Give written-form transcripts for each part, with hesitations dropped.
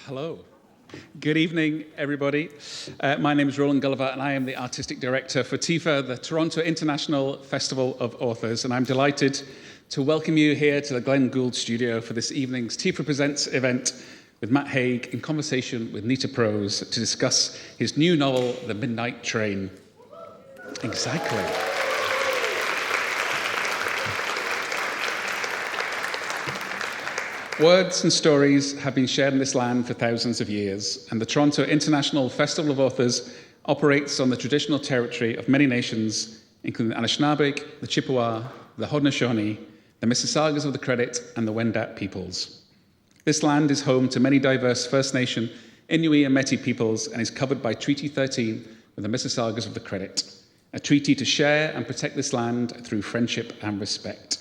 Hello. Good evening, everybody. My name is Roland Gulliver, and I am the Artistic Director for TIFA, the Toronto International Festival of Authors, and I'm delighted to welcome you here to the Glenn Gould studio for this evening's TIFA Presents event with Matt Haig in conversation with Nita Prose to discuss his new novel, The Midnight Train. Exactly. Words and stories have been shared in this land for thousands of years, and the Toronto International Festival of Authors operates on the traditional territory of many nations, including the Anishinaabe, the Chippewa, the Haudenosaunee, the Mississaugas of the Credit, and the Wendat peoples. This land is home to many diverse First Nation, Inuit, and Métis peoples, and is covered by Treaty 13 with the Mississaugas of the Credit, a treaty to share and protect this land through friendship and respect.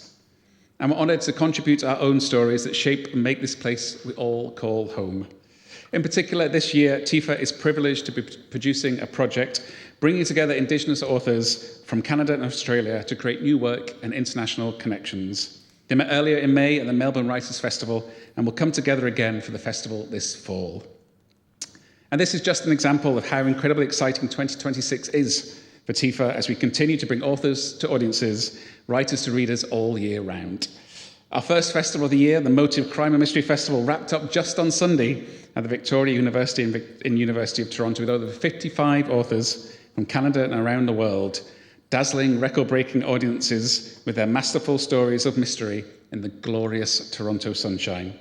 And we're honoured to contribute our own stories that shape and make this place we all call home. In particular, this year, TIFA is privileged to be producing a project bringing together Indigenous authors from Canada and Australia to create new work and international connections. They met earlier in May at the Melbourne Writers' Festival and will come together again for the festival this fall. And this is just an example of how incredibly exciting 2026 is for TIFA as we continue to bring authors to audiences, writers to readers all year round. Our first festival of the year, the Motive Crime and Mystery Festival, wrapped up just on Sunday at the Victoria University in University of Toronto with over 55 authors from Canada and around the world, dazzling, record-breaking audiences with their masterful stories of mystery in the glorious Toronto sunshine.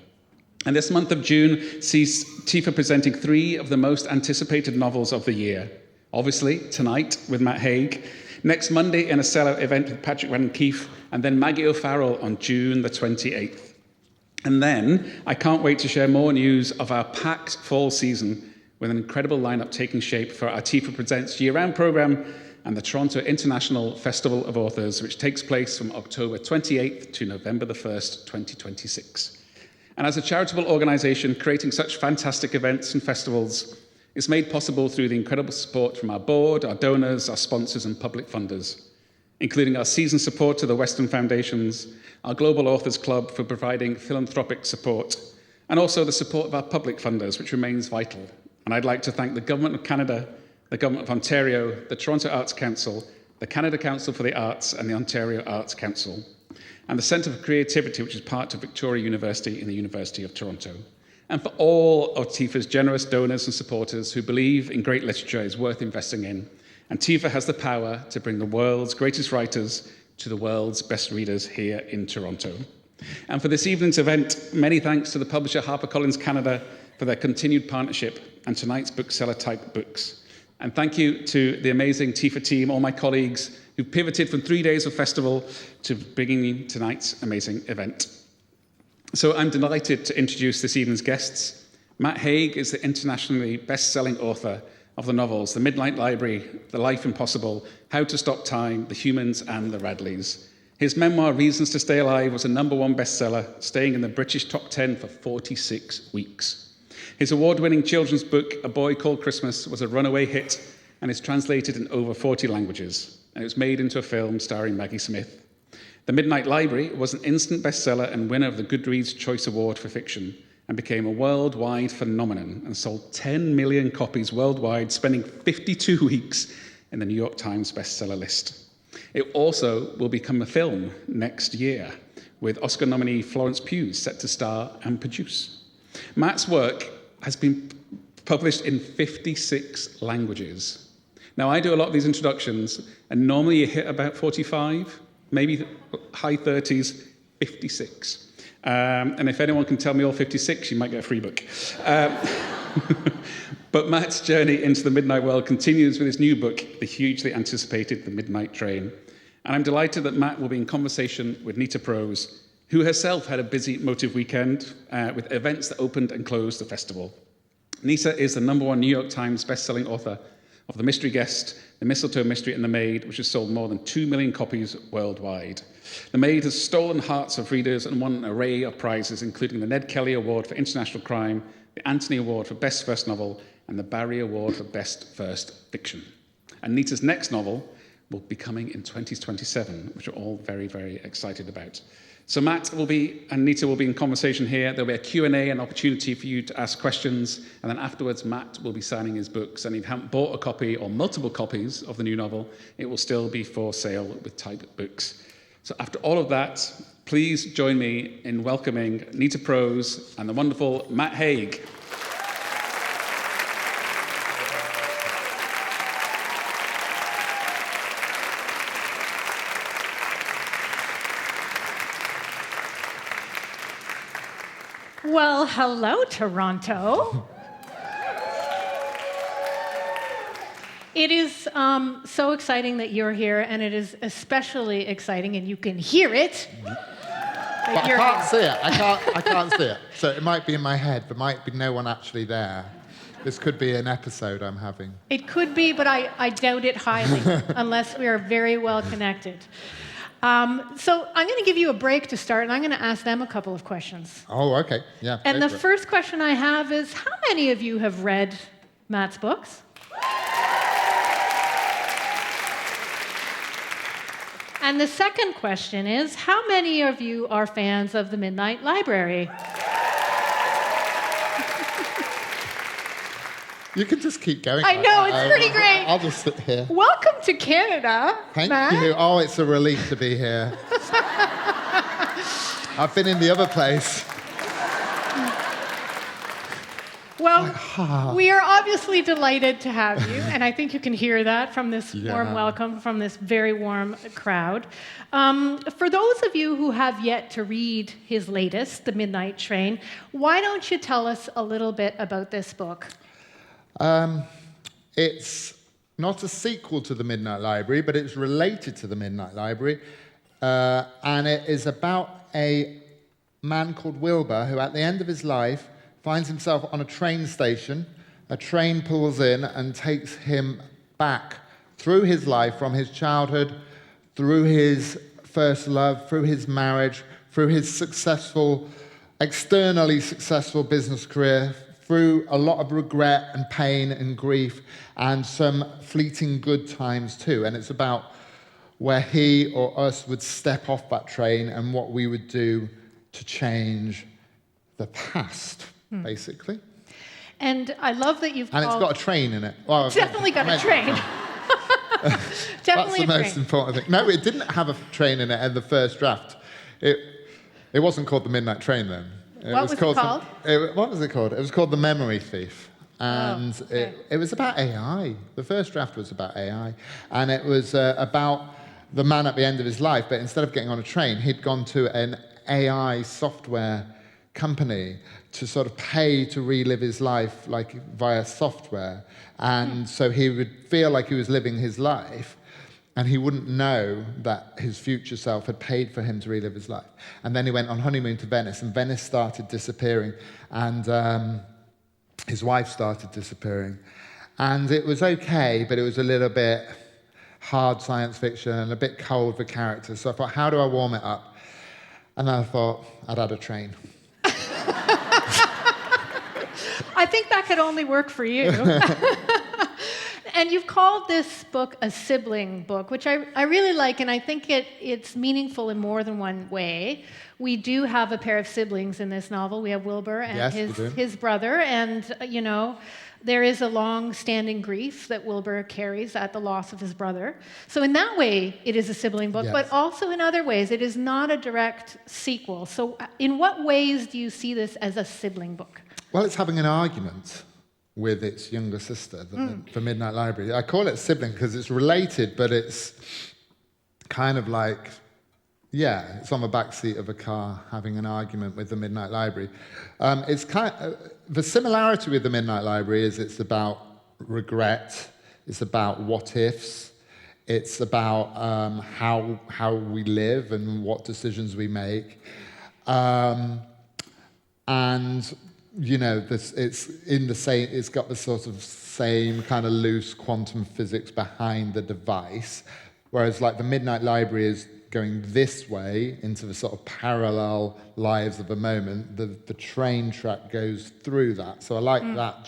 And this month of June sees TIFA presenting three of the most anticipated novels of the year. Obviously, tonight with Matt Haig, next Monday in a sellout event with Patrick Van Keefe, and then Maggie O'Farrell on June the 28th. And then, I can't wait to share more news of our packed fall season with an incredible lineup taking shape for our TIFA Presents year-round programme and the Toronto International Festival of Authors, which takes place from October 28th to November the 1st, 2026. And as a charitable organisation creating such fantastic events and festivals, it's made possible through the incredible support from our board, our donors, our sponsors, and public funders, including our season support to the Western Foundations, our Global Authors Club for providing philanthropic support, and also the support of our public funders, which remains vital. And I'd like to thank the Government of Canada, the Government of Ontario, the Toronto Arts Council, the Canada Council for the Arts, and the Ontario Arts Council, and the Centre for Creativity, which is part of Victoria University in the University of Toronto. And for all of TIFA's generous donors and supporters who believe in great literature is worth investing in. And TIFA has the power to bring the world's greatest writers to the world's best readers here in Toronto. And for this evening's event, many thanks to the publisher HarperCollins Canada for their continued partnership and tonight's bookseller-type books. And thank you to the amazing TIFA team, all my colleagues who pivoted from 3 days of festival to bringing you tonight's amazing event. So I'm delighted to introduce this evening's guests. Matt Haig is the internationally best-selling author of the novels The Midnight Library, The Life Impossible, How to Stop Time, The Humans, and The Radleys. His memoir, Reasons to Stay Alive, was a #1 bestseller, staying in the British top 10 for 46 weeks. His award-winning children's book, A Boy Called Christmas, was a runaway hit and is translated in over 40 languages. And it was made into a film starring Maggie Smith. The Midnight Library was an instant bestseller and winner of the Goodreads Choice Award for Fiction and became a worldwide phenomenon and sold 10 million copies worldwide, spending 52 weeks in the New York Times bestseller list. It also will become a film next year, with Oscar nominee Florence Pugh set to star and produce. Matt's work has been published in 56 languages. Now, I do a lot of these introductions, and normally you hit about 45, maybe high 30s, 56. And if anyone can tell me all 56, you might get a free book. But Matt's journey into the midnight world continues with his new book, the hugely anticipated The Midnight Train. And I'm delighted that Matt will be in conversation with Nita Prose, who herself had a busy Motive weekend with events that opened and closed the festival. Nita is the #1 New York Times bestselling author of The Mystery Guest, The Mistletoe Mystery, and The Maid, which has sold more than 2 million copies worldwide. The Maid has stolen hearts of readers and won an array of prizes, including the Ned Kelly Award for International Crime, the Anthony Award for Best First Novel, and the Barry Award for Best First Fiction. And Nita's next novel will be coming in 2027, which we're all very, very excited about. So Matt and Nita will be in conversation here. There'll be a Q&A, an opportunity for you to ask questions. And then afterwards, Matt will be signing his books. And if you haven't bought a copy or multiple copies of the new novel, it will still be for sale with type books. So after all of that, please join me in welcoming Nita Prose and the wonderful Matt Haig. Well, hello, Toronto. It is so exciting that you're here, and it is especially exciting, and you can hear it. But I can't see it. I can't see it. So it might be in my head. There might be no one actually there. This could be an episode I'm having. It could be, but I doubt it highly, unless we are very well connected. So I'm going to give you a break to start, and I'm going to ask them a couple of questions. Oh, okay. Yeah. And the first question I have is, how many of you have read Matt's books? And the second question is, how many of you are fans of the Midnight Library? You can just keep going. I know, it's pretty great. I'll just sit here. Welcome to Canada, Thank Matt. you. Oh, it's a relief to be here. I've been in the other place. Well, we are obviously delighted to have you, and I think you can hear that from this warm welcome from this very warm crowd. For those of you who have yet to read his latest, The Midnight Train, why don't you tell us a little bit about this book? It's not a sequel to The Midnight Library, but it's related to The Midnight Library. And it is about a man called Wilbur who, at the end of his life, finds himself on a train station. A train pulls in and takes him back through his life, from his childhood, through his first love, through his marriage, through his externally successful business career, through a lot of regret and pain and grief, and some fleeting good times too. And it's about where he or us would step off that train and what we would do to change the past, basically. And I love that you've And it's got a train in it. Well, definitely got a train. That's the most important thing. No, it didn't have a train in it in the first draft. It wasn't called The Midnight Train then. What was it called? What was it called? It was called The Memory Thief. And it was about AI. The first draft was about AI. And it was about the man at the end of his life, but instead of getting on a train, he'd gone to an AI software company to sort of pay to relive his life like via software. And so he would feel like he was living his life, and he wouldn't know that his future self had paid for him to relive his life. And then he went on honeymoon to Venice, and Venice started disappearing, and his wife started disappearing. And it was okay, but it was a little bit hard science fiction and a bit cold for characters. So I thought, how do I warm it up? And then I thought, I'd add a train. I think that could only work for you. And you've called this book a sibling book, which I really like, and I think it's meaningful in more than one way. We do have a pair of siblings in this novel. We have Wilbur and his brother, and there is a long-standing grief that Wilbur carries at the loss of his brother. So in that way, it is a sibling book, but also in other ways, it is not a direct sequel. So in what ways do you see this as a sibling book? Well, it's having an argument with its younger sister, the Midnight Library. I call it sibling because it's related, but it's kind of like, it's on the back seat of a car having an argument with the Midnight Library. The similarity with the Midnight Library is it's about regret, it's about what ifs, it's about how we live and what decisions we make, and it's got the sort of same kind of loose quantum physics behind the device, whereas like the Midnight Library is going this way into the sort of parallel lives of a moment. The train track goes through that, so I like that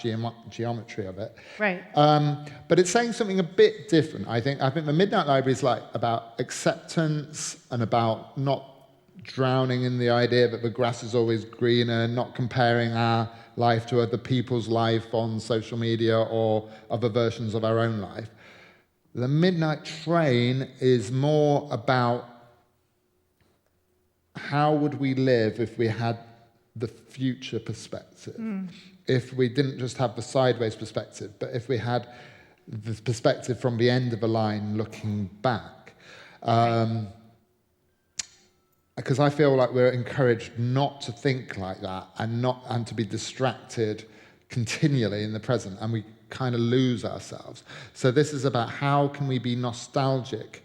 geometry of it. Right. But it's saying something a bit different. I think the Midnight Library is like about acceptance and about not drowning in the idea that the grass is always greener, not comparing our life to other people's life on social media or other versions of our own life. The Midnight Train is more about how would we live if we had the future perspective, if we didn't just have the sideways perspective, but if we had the perspective from the end of a line looking back. Because I feel like we're encouraged not to think like that and to be distracted continually in the present, and we kind of lose ourselves. So this is about how can we be nostalgic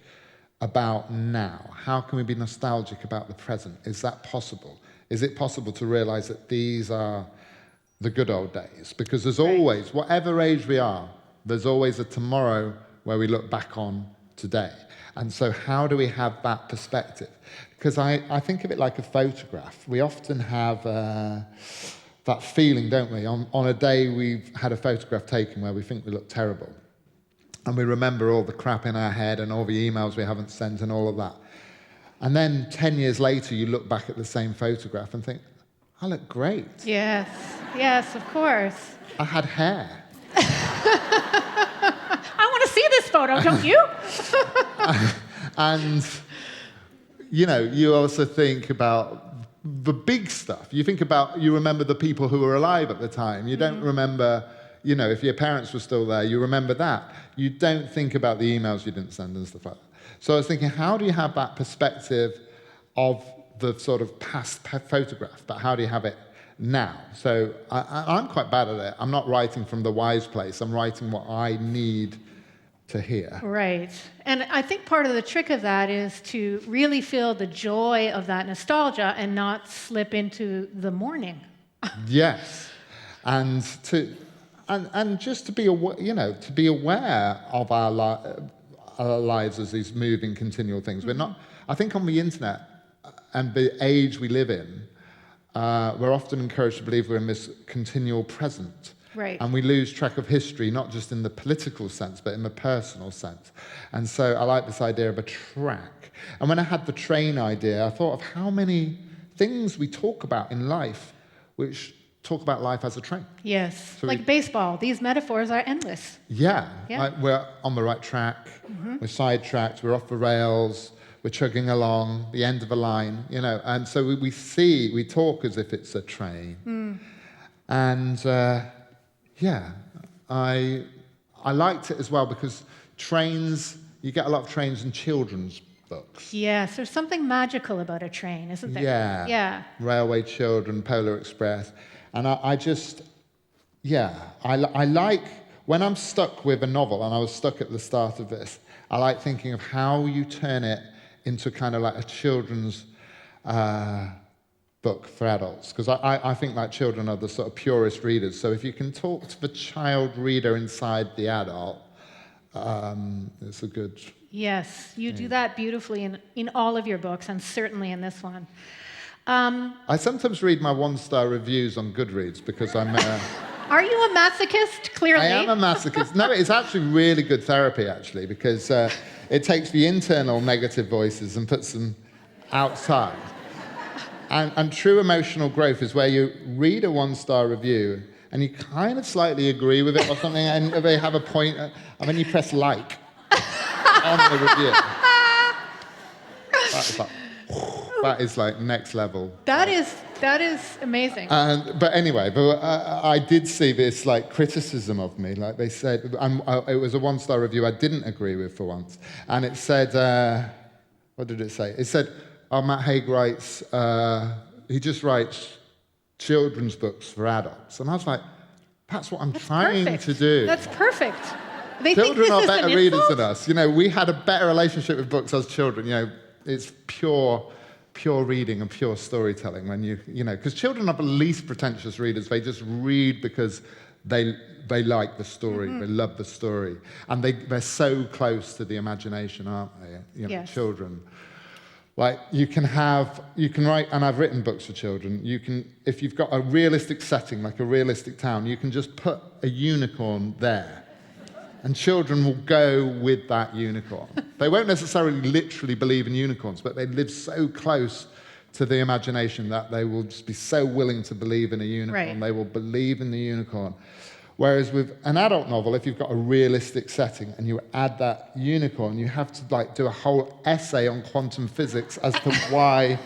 about now? How can we be nostalgic about the present? Is that possible? Is it possible to realize that these are the good old days? Because there's always, whatever age we are, there's always a tomorrow where we look back on today. And so how do we have that perspective? Because I think of it like a photograph. We often have that feeling, don't we? On a day we've had a photograph taken where we think we look terrible. And we remember all the crap in our head and all the emails we haven't sent and all of that. And then 10 years later, you look back at the same photograph and think, I look great. Yes, yes, of course. I had hair. I want to see this photo, don't you? And, you know, you also think about the big stuff. You remember the people who were alive at the time. You don't remember, you know, if your parents were still there, you remember that. You don't think about the emails you didn't send and stuff like that. So I was thinking, how do you have that perspective of the sort of past photograph, but how do you have it now? So I'm quite bad at it. I'm not writing from the wise place. I'm writing what I need to hear. Right. And I think part of the trick of that is to really feel the joy of that nostalgia and not slip into the mourning. Yes. And just to be aware, you know, to be aware of our lives as these moving, continual things. We're not, I think on the internet and the age we live in, we're often encouraged to believe we're in this continual present. Right. And we lose track of history, not just in the political sense, but in the personal sense. And so I like this idea of a track. And when I had the train idea, I thought of how many things we talk about in life which talk about life as a train. Yes, So like baseball. These metaphors are endless. Yeah. Yeah. Like we're on the right track, we're sidetracked, we're off the rails, we're chugging along, the end of a line, you know. And so we talk as if it's a train. And yeah, I liked it as well because trains, you get a lot of trains in children's books. Yes, there's something magical about a train, isn't there? Yeah. Yeah. Railway Children, Polar Express. And I like, when I'm stuck with a novel, and I was stuck at the start of this, I like thinking of how you turn it into kind of like a children's book for adults. Because I think like children are the sort of purest readers. So if you can talk to the child reader inside the adult, it's a good... Yes, you do that beautifully in all of your books, and certainly in this one. I sometimes read my one-star reviews on Goodreads because I'm... Are you a masochist? Clearly. I am a masochist. No, it's actually really good therapy, actually, because it takes the internal negative voices and puts them outside. And true emotional growth is where you read a one-star review and you kind of slightly agree with it or something, and they have a point, and then you press like on the review. That is like next level. That is amazing. But anyway, I did see this like criticism of me. Like they said, it was a one-star review I didn't agree with for once, and it said, what did it say? It said, "Oh, Matt Haig writes. He just writes children's books for adults," and I was like, "That's what I'm trying to do." That's perfect. They Children think are this better is an readers insult? than us. You know, we had a better relationship with books as children. You know, it's pure reading and pure storytelling when you know, because children are the least pretentious readers. They just read because they like the story, they love the story, and they're so close to the imagination, aren't they? You know, Yes. children. Like you can write, and I've written books for children. You can, if you've got a realistic setting, like a realistic town, you can just put a unicorn there. And children will go with that unicorn. They won't necessarily literally believe in unicorns, but they live so close to the imagination that they will just be so willing to believe in a unicorn. Right. They will believe in the unicorn. Whereas with an adult novel, if you've got a realistic setting and you add that unicorn, you have to like do a whole essay on quantum physics as to why.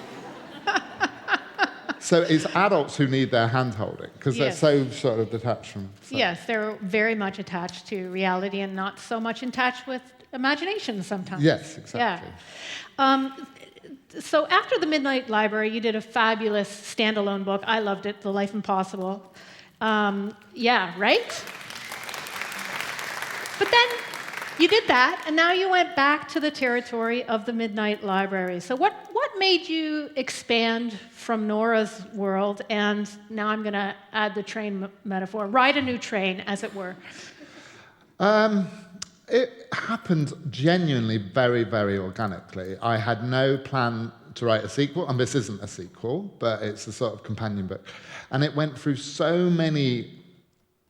So it's adults who need their hand-holding because Yes. they're so sort of detached from. So. Yes, they're very much attached to reality and not so much attached with imagination sometimes. Yes, exactly. Yeah. So after The Midnight Library, you did a fabulous standalone book. I loved it, The Life Impossible. Yeah, right? But then you did that, and now you went back to the territory of The Midnight Library. So what made you expand from Nora's world, and now I'm going to add the train metaphor, ride a new train, as it were? It happened genuinely very, very organically. I had no plan to write a sequel, and this isn't a sequel, but it's a sort of companion book. And it went through so many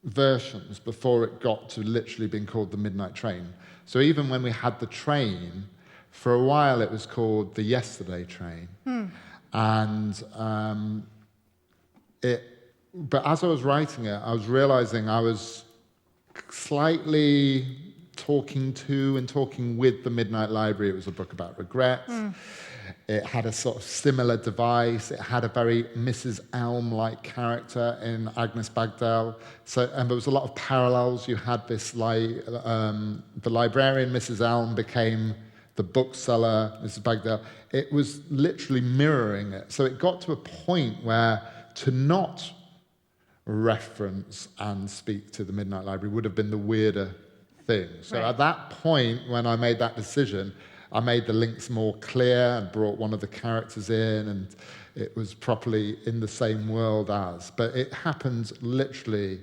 versions before it got to literally being called The Midnight Train. So even when we had the train, for a while it was called The Yesterday Train. And but as I was writing it, I was realizing I was slightly talking to and talking with The Midnight Library. It was a book about regrets. It had a sort of similar device. It had a very Mrs. Elm-like character in Agnes Bagdell. So, and there was a lot of parallels. You had this, the librarian, Mrs. Elm, became the bookseller, Mrs. Bagdell. It was literally mirroring it. So it got to a point where to not reference and speak to The Midnight Library would have been the weirder thing. So Right. at that point, when I made that decision, I made the links more clear and brought one of the characters in, and it was properly in the same world as. But it happened literally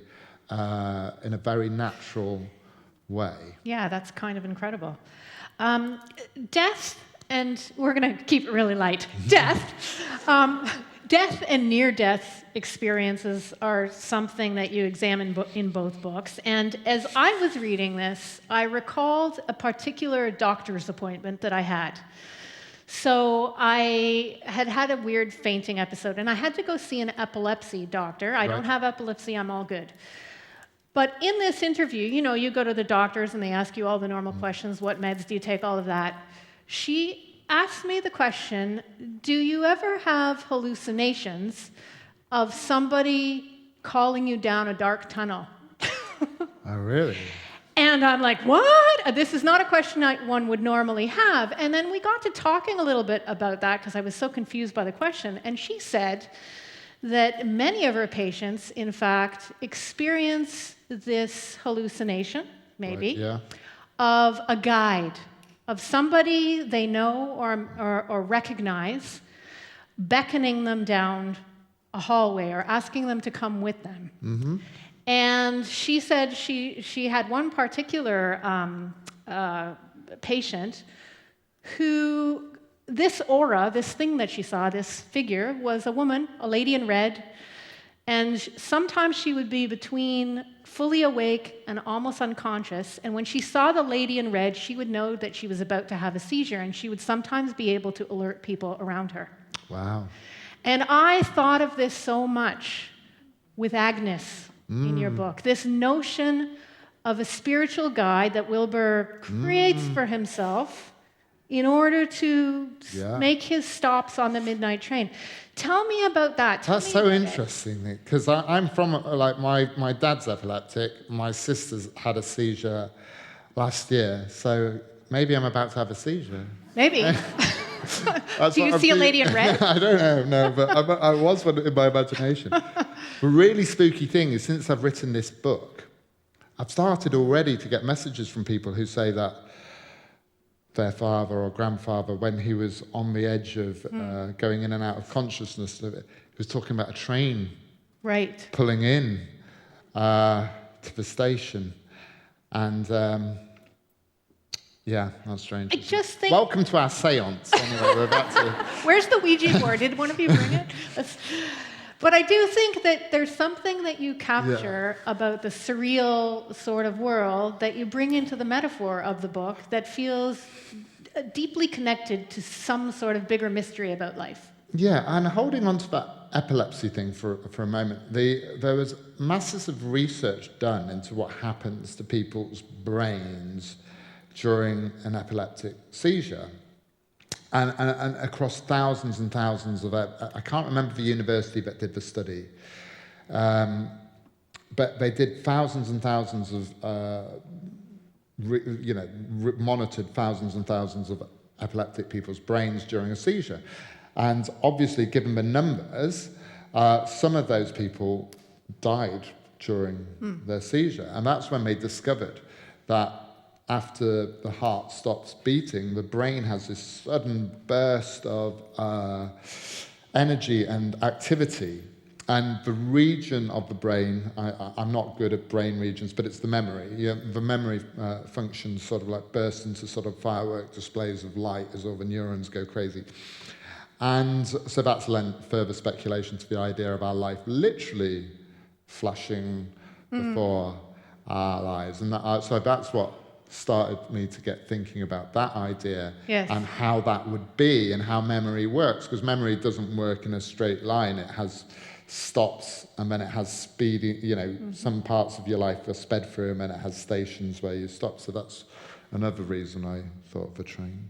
in a very natural way. Yeah, that's kind of incredible. Death, and we're going to keep it really light. Death and near-death experiences are something that you examine in both books. And as I was reading this, I recalled a particular doctor's appointment that I had. So I had a weird fainting episode, and I had to go see an epilepsy doctor. I don't have epilepsy, I'm all good. But in this interview, you go to the doctors and they ask you all the normal questions, what meds do you take, all of that. She asked me the question, do you ever have hallucinations of somebody calling you down a dark tunnel? Oh, really? And I'm like, what? This is not a question one would normally have. And then we got to talking a little bit about that because I was so confused by the question. And she said that many of her patients, in fact, experience this hallucination, maybe, of a guide, of somebody they know or recognize beckoning them down a hallway or asking them to come with them. Mm-hmm. And she said she had one particular patient who, this aura, this thing that she saw, this figure, was a woman, a lady in red, and sometimes she would be between fully awake and almost unconscious, and when she saw the lady in red, she would know that she was about to have a seizure, and she would sometimes be able to alert people around her. Wow. And I thought of this so much with Agnes in your book, this notion of a spiritual guide that Wilbur creates for himself in order to make his stops on the midnight train. Tell me about that. That's so interesting, because I'm from, my dad's epileptic, my sister's had a seizure last year, so maybe I'm about to have a seizure. Maybe. Do you see a lady in red? I don't know, no, but I was one in my imagination. The really spooky thing is, since I've written this book, I've started already to get messages from people who say that their father or grandfather, when he was on the edge of going in and out of consciousness, he was talking about a train pulling in to the station. And yeah, that's strange. I just think... Welcome to our seance. Anyway, we're about to... Where's the Ouija board? Did one of you bring it? But I do think that there's something that you capture about the surreal sort of world that you bring into the metaphor of the book that feels deeply connected to some sort of bigger mystery about life. Yeah, and holding on to that epilepsy thing for a moment, there was masses of research done into what happens to people's brains during an epileptic seizure. And across thousands and thousands of, I can't remember the university that did the study, but they did thousands and thousands of, monitored thousands and thousands of epileptic people's brains during a seizure. And obviously, given the numbers, some of those people died during their seizure. And that's when they discovered that after the heart stops beating, the brain has this sudden burst of energy and activity. And the region of the brain, I'm not good at brain regions, but it's the memory. The memory functions sort of like burst into sort of firework displays of light as all the neurons go crazy. And so that's lent further speculation to the idea of our life literally flashing before our eyes. And so that's what started me to get thinking about that idea and how that would be and how memory works. Because memory doesn't work in a straight line. It has stops and then it has speeding, some parts of your life are sped through and then it has stations where you stop. So that's another reason I thought of a train.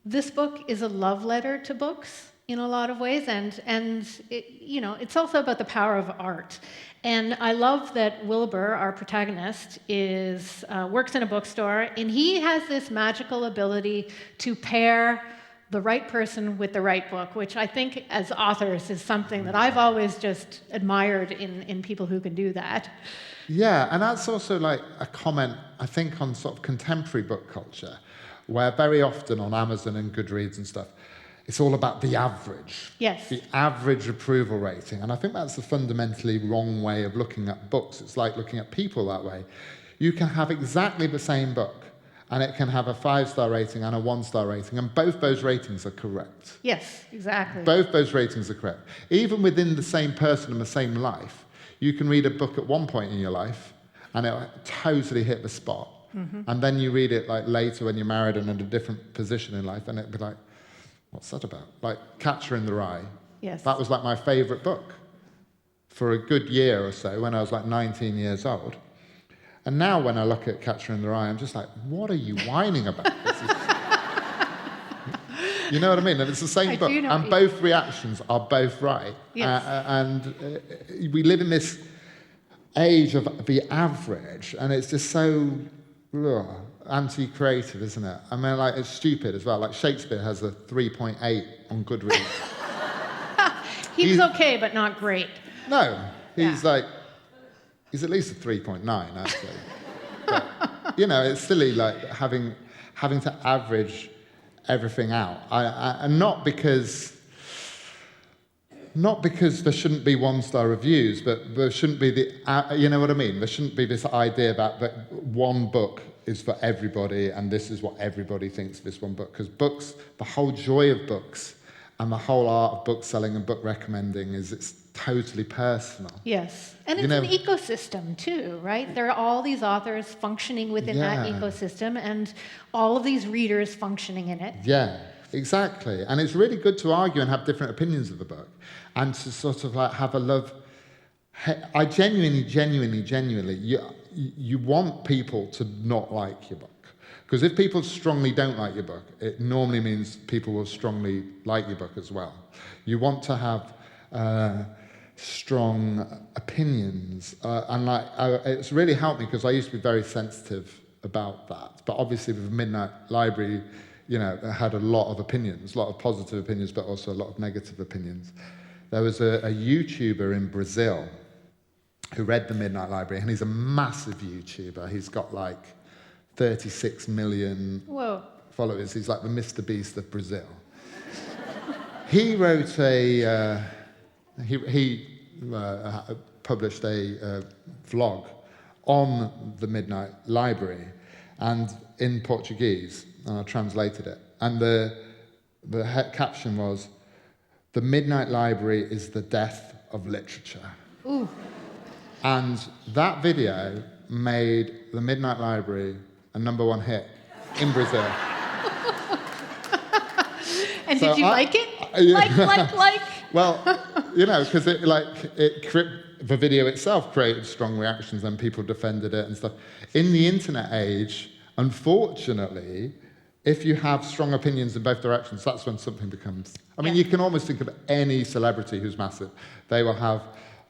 This book is a love letter to books in a lot of ways, and it, it's also about the power of art. And I love that Wilbur, our protagonist, works in a bookstore, and he has this magical ability to pair the right person with the right book, which I think as authors is something that I've always just admired in people who can do that. Yeah, and that's also like a comment, I think, on sort of contemporary book culture, where very often on Amazon and Goodreads and stuff, it's all about the average. Yes. The average approval rating. And I think that's a fundamentally wrong way of looking at books. It's like looking at people that way. You can have exactly the same book, and it can have a 5-star rating and a 1-star rating, and both those ratings are correct. Yes, exactly. Both those ratings are correct. Even within the same person and the same life, you can read a book at one point in your life, and it'll totally hit the spot. And then you read it like later when you're married and in a different position in life, and it'd be like, what's that about? Like Catcher in the Rye. Yes. That was like my favourite book for a good year or so when I was like 19 years old. And now when I look at Catcher in the Rye, I'm just like, what are you whining about? You know what I mean? And it's the same book. And both reactions are both right. Yes. We live in this age of the average, and it's just so anti-creative, isn't it? I mean, like, it's stupid as well. Like, Shakespeare has a 3.8 on Goodreads. He's okay, but not great. No, he's like, he's at least a 3.9, actually. But, it's silly, like, having to average everything out. And not because there shouldn't be 1-star reviews, but there shouldn't be you know what I mean? There shouldn't be this idea that one book is for everybody and this is what everybody thinks of this one book. Because books, the whole joy of books and the whole art of book selling and book recommending is it's totally personal. Yes. And it's an ecosystem too, right? There are all these authors functioning within that ecosystem and all of these readers functioning in it. Yeah. Exactly. And it's really good to argue and have different opinions of the book and to sort of like have a love. I genuinely, you want people to not like your book. Because if people strongly don't like your book, it normally means people will strongly like your book as well. You want to have strong opinions. It's really helped me because I used to be very sensitive about that. But obviously with Midnight Library, I had a lot of opinions, a lot of positive opinions, but also a lot of negative opinions. There was a YouTuber in Brazil who read the Midnight Library, and he's a massive YouTuber. He's got like 36 million followers. He's like the Mr. Beast of Brazil. He wrote he published a vlog on the Midnight Library, and in Portuguese. And I translated it. And the caption was, "The Midnight Library is the death of literature." Ooh. And that video made the Midnight Library a #1 hit in Brazil. And So did you like it? Yeah. Like? Well, because the video itself created strong reactions and people defended it and stuff. In the internet age, unfortunately, if you have strong opinions in both directions, that's when something becomes... I mean, you can almost think of any celebrity who's massive. They will have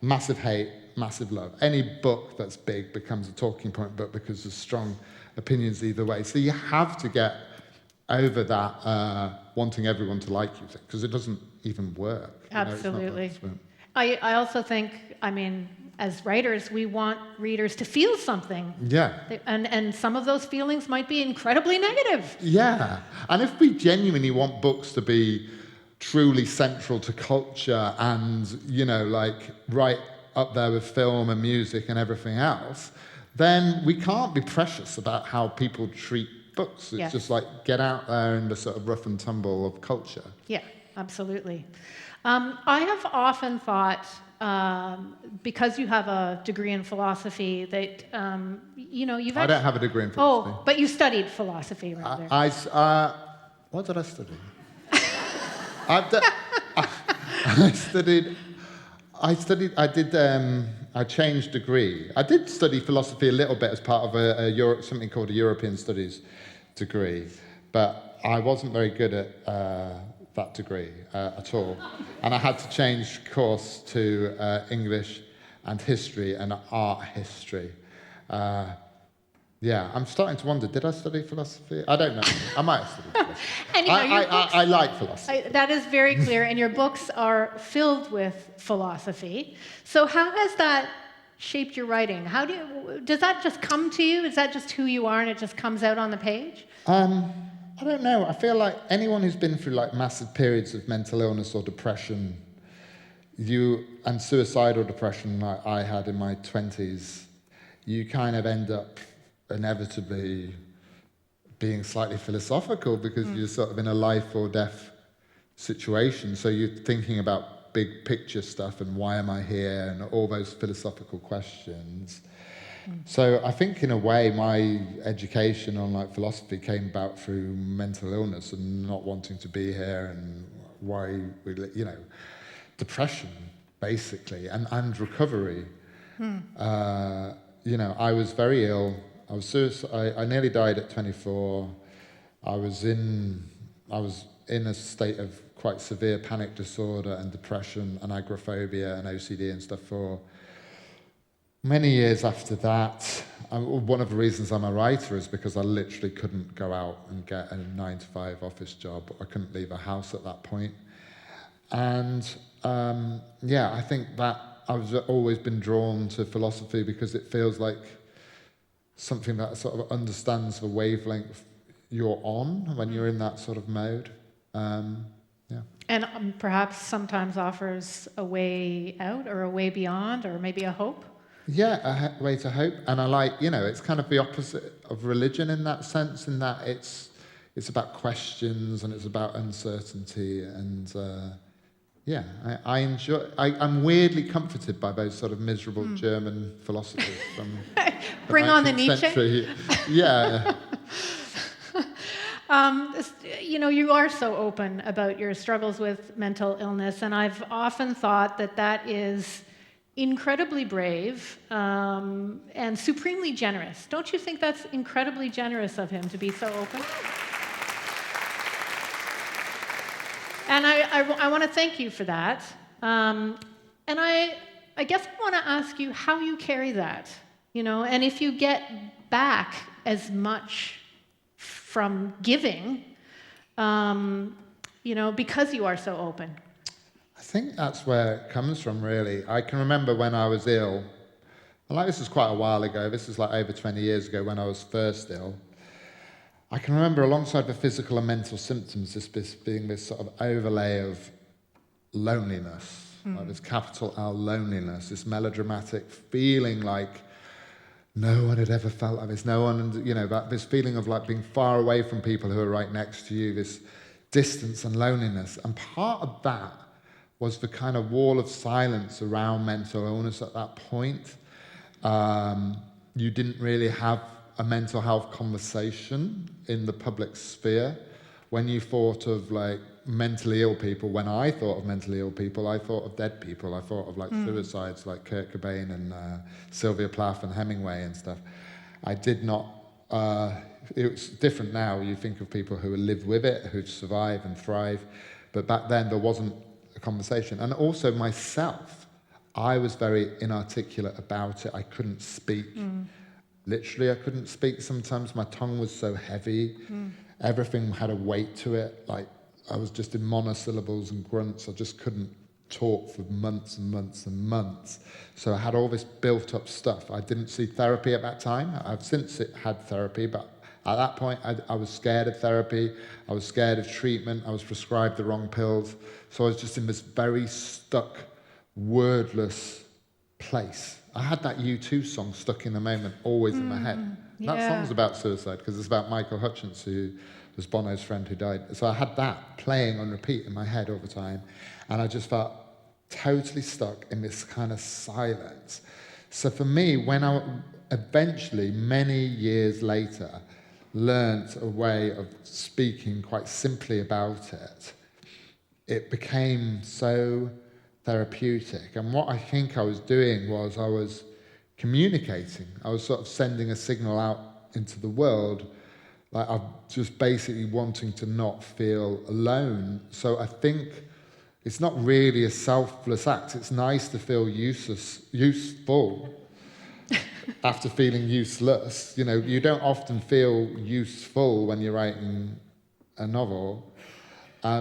massive hate, massive love. Any book that's big becomes a talking point book because there's strong opinions either way. So you have to get over that wanting everyone to like you thing, because it doesn't even work. Absolutely. I also think, as writers, we want readers to feel something. Yeah. And some of those feelings might be incredibly negative. Yeah. And if we genuinely want books to be truly central to culture and, right up there with film and music and everything else, then we can't be precious about how people treat books. It's just like get out there in the sort of rough and tumble of culture. Yeah, absolutely. I have often thought, because you have a degree in philosophy, that you've. I don't have a degree in philosophy. Oh, but you studied philosophy, rather. What did I study? I changed degree. I did study philosophy a little bit as part of something called a European Studies degree, but I wasn't very good at that degree at all. And I had to change course to English and history and art history. I'm starting to wonder, did I study philosophy? I don't know. I might have studied philosophy. And I like philosophy. That is very clear, and your books are filled with philosophy. So how has that shaped your writing? Does that just come to you? Is that just who you are and it just comes out on the page? I don't know. I feel like anyone who's been through massive periods of mental illness or depression, and suicidal depression like I had in my 20s, you kind of end up inevitably being slightly philosophical because you're sort of in a life or death situation. So you're thinking about big picture stuff and why am I here and all those philosophical questions. So I think in a way my education on philosophy came about through mental illness and not wanting to be here and why depression basically and recovery. I was very ill. I nearly died at 24. I was in a state of quite severe panic disorder and depression and agoraphobia and OCD and stuff for many years after that. One of the reasons I'm a writer is because I literally couldn't go out and get a 9-to-5 office job. I couldn't leave a house at that point. And I think that I've always been drawn to philosophy because it feels like something that sort of understands the wavelength you're on when you're in that sort of mode. And perhaps sometimes offers a way out or a way beyond or maybe a hope. Yeah, a way to hope. And I like, it's kind of the opposite of religion in that sense, in that it's about questions and it's about uncertainty. And I enjoy, I'm weirdly comforted by those sort of miserable German philosophers from Bring on the Nietzsche. Century. Yeah. You are so open about your struggles with mental illness, and I've often thought that is incredibly brave and supremely generous. Don't you think that's incredibly generous of him to be so open? And I want to thank you for that. And I guess I want to ask you how you carry that, and if you get back as much from giving, because you are so open. I think that's where it comes from, really. I can remember when I was ill, and this was quite a while ago, this is over 20 years ago when I was first ill. I can remember alongside the physical and mental symptoms, this being this sort of overlay of loneliness, this capital L loneliness, this melodramatic feeling like no one had ever felt like this. No one, this feeling of being far away from people who are right next to you, this distance and loneliness. And part of that was the kind of wall of silence around mental illness at that point. You didn't really have a mental health conversation in the public sphere. When you thought of mentally ill people, when I thought of mentally ill people, I thought of dead people. I thought of like suicides like Kurt Cobain and Sylvia Plath and Hemingway and stuff. I did not, it's different now. You think of people who live with it, who survive and thrive. But back then there wasn't a conversation. And also myself, I was very inarticulate about it. I couldn't speak. Literally, I couldn't speak sometimes. My tongue was so heavy. Everything had a weight to it. Like, I was just in monosyllables and grunts. I just couldn't talk for months and months and months. So I had all this built-up stuff. I didn't see therapy at that time. I've since had therapy, but at that point, I was scared of therapy. I was scared of treatment. I was prescribed the wrong pills. So I was just in this very stuck, wordless place. I had that U2 song, Stuck in the Moment, always in my head. That song's about suicide because it's about Michael Hutchence, who was Bono's friend who died. So I had that playing on repeat in my head all the time. And I just felt totally stuck in this kind of silence. So for me, when I eventually, many years later, learnt a way of speaking quite simply about it, it became so therapeutic. And what I think I was doing was I was communicating. I was sort of sending a signal out into the world, like I'm just basically wanting to not feel alone. So I think it's not really a selfless act. It's nice to feel useful after feeling useless. You know, you don't often feel useful when you're writing a novel.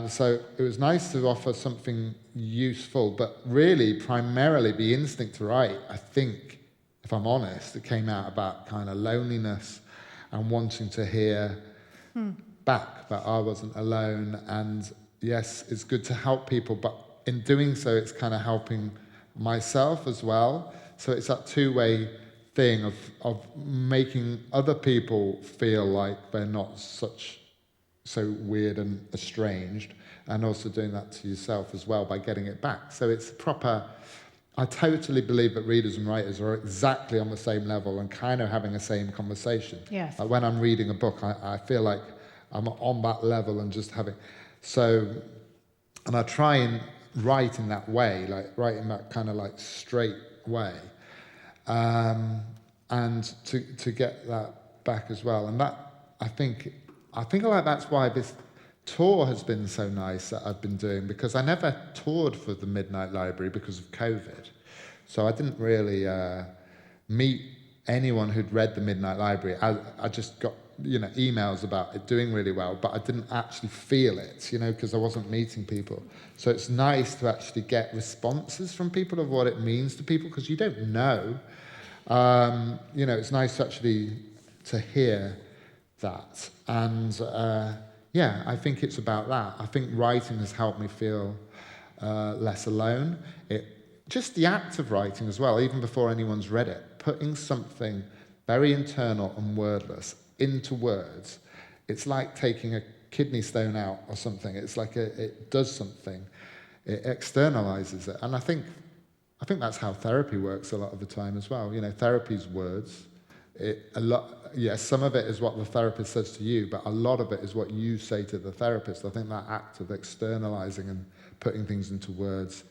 So it was nice to offer something useful, but really, primarily, the instinct to write, I think, if I'm honest, it came out about kind of loneliness and wanting to hear back that I wasn't alone. And yes, it's good to help people, but in doing so, it's kind of helping myself as well. So it's that two-way thing of making other people feel like they're not so weird and estranged, and also doing that to yourself as well by getting it back. So it's proper. I totally believe that readers and writers are exactly on the same level and kind of having the same conversation. Yes. Like when I'm reading a book, I feel like I'm on that level and just having. So, and I try and write in that way, like write in that kind of like straight way, and to get that back as well. And that I think like that's why this tour has been so nice that I've been doing, because I never toured for the Midnight Library because of COVID. So I didn't really meet anyone who'd read the Midnight Library. I just got, emails about it doing really well, but I didn't actually feel it, because I wasn't meeting people. So it's nice to actually get responses from people of what it means to people, because you don't know. It's nice actually to hear that. And I think it's about that. I think writing has helped me feel less alone. Just the act of writing as well, even before anyone's read it, putting something very internal and wordless into words. It's like taking a kidney stone out or something. It's like it does something. It externalizes it. And I think that's how therapy works a lot of the time as well. Therapy's words. Some of it is what the therapist says to you, but a lot of it is what you say to the therapist. I think that act of externalizing and putting things into words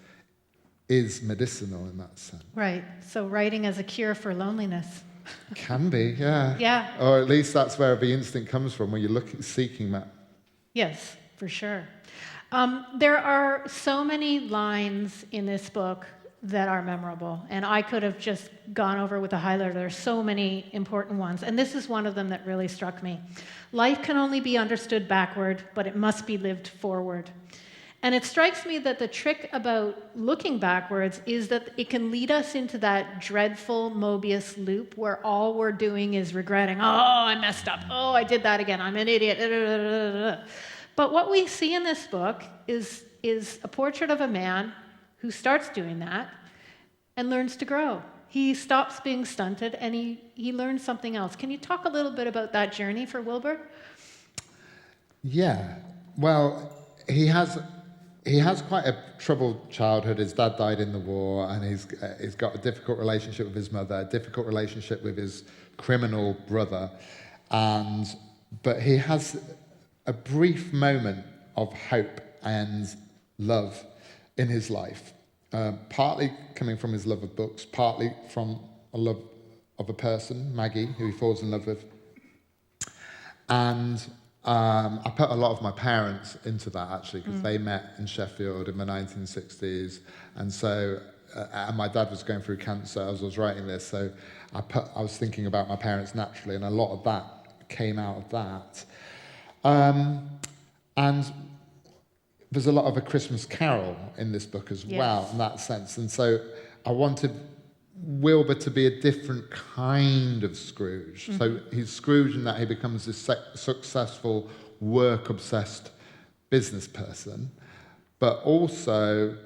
is medicinal in that sense. Right. So writing as a cure for loneliness. Can be, yeah. Yeah. Or at least that's where the instinct comes from, when you're seeking that. Yes, for sure. There are so many lines in this book that are memorable, and I could have just gone over with a highlighter. There are so many important ones, and this is one of them that really struck me. Life can only be understood backward, but it must be lived forward. And it strikes me that the trick about looking backwards is that it can lead us into that dreadful Mobius loop where all we're doing is regretting, oh, I messed up, oh, I did that again, I'm an idiot. But what we see in this book is a portrait of a man who starts doing that and learns to grow. He stops being stunted and he learns something else. Can you talk a little bit about that journey for Wilbur? Yeah. Well, he has quite a troubled childhood. His dad died in the war, and he's got a difficult relationship with his mother, a difficult relationship with his criminal brother, but he has a brief moment of hope and love in his life. Partly coming from his love of books, partly from a love of a person, Maggie, who he falls in love with. And I put a lot of my parents into that, actually, because they met in Sheffield in the 1960s. And so, and my dad was going through cancer as I was writing this, so I was thinking about my parents naturally, and a lot of that came out of that. And there's a lot of A Christmas Carol in this book as well, in that sense. And so I wanted Wilbur to be a different kind of Scrooge. So he's Scrooge in that he becomes this successful, work-obsessed business person, but also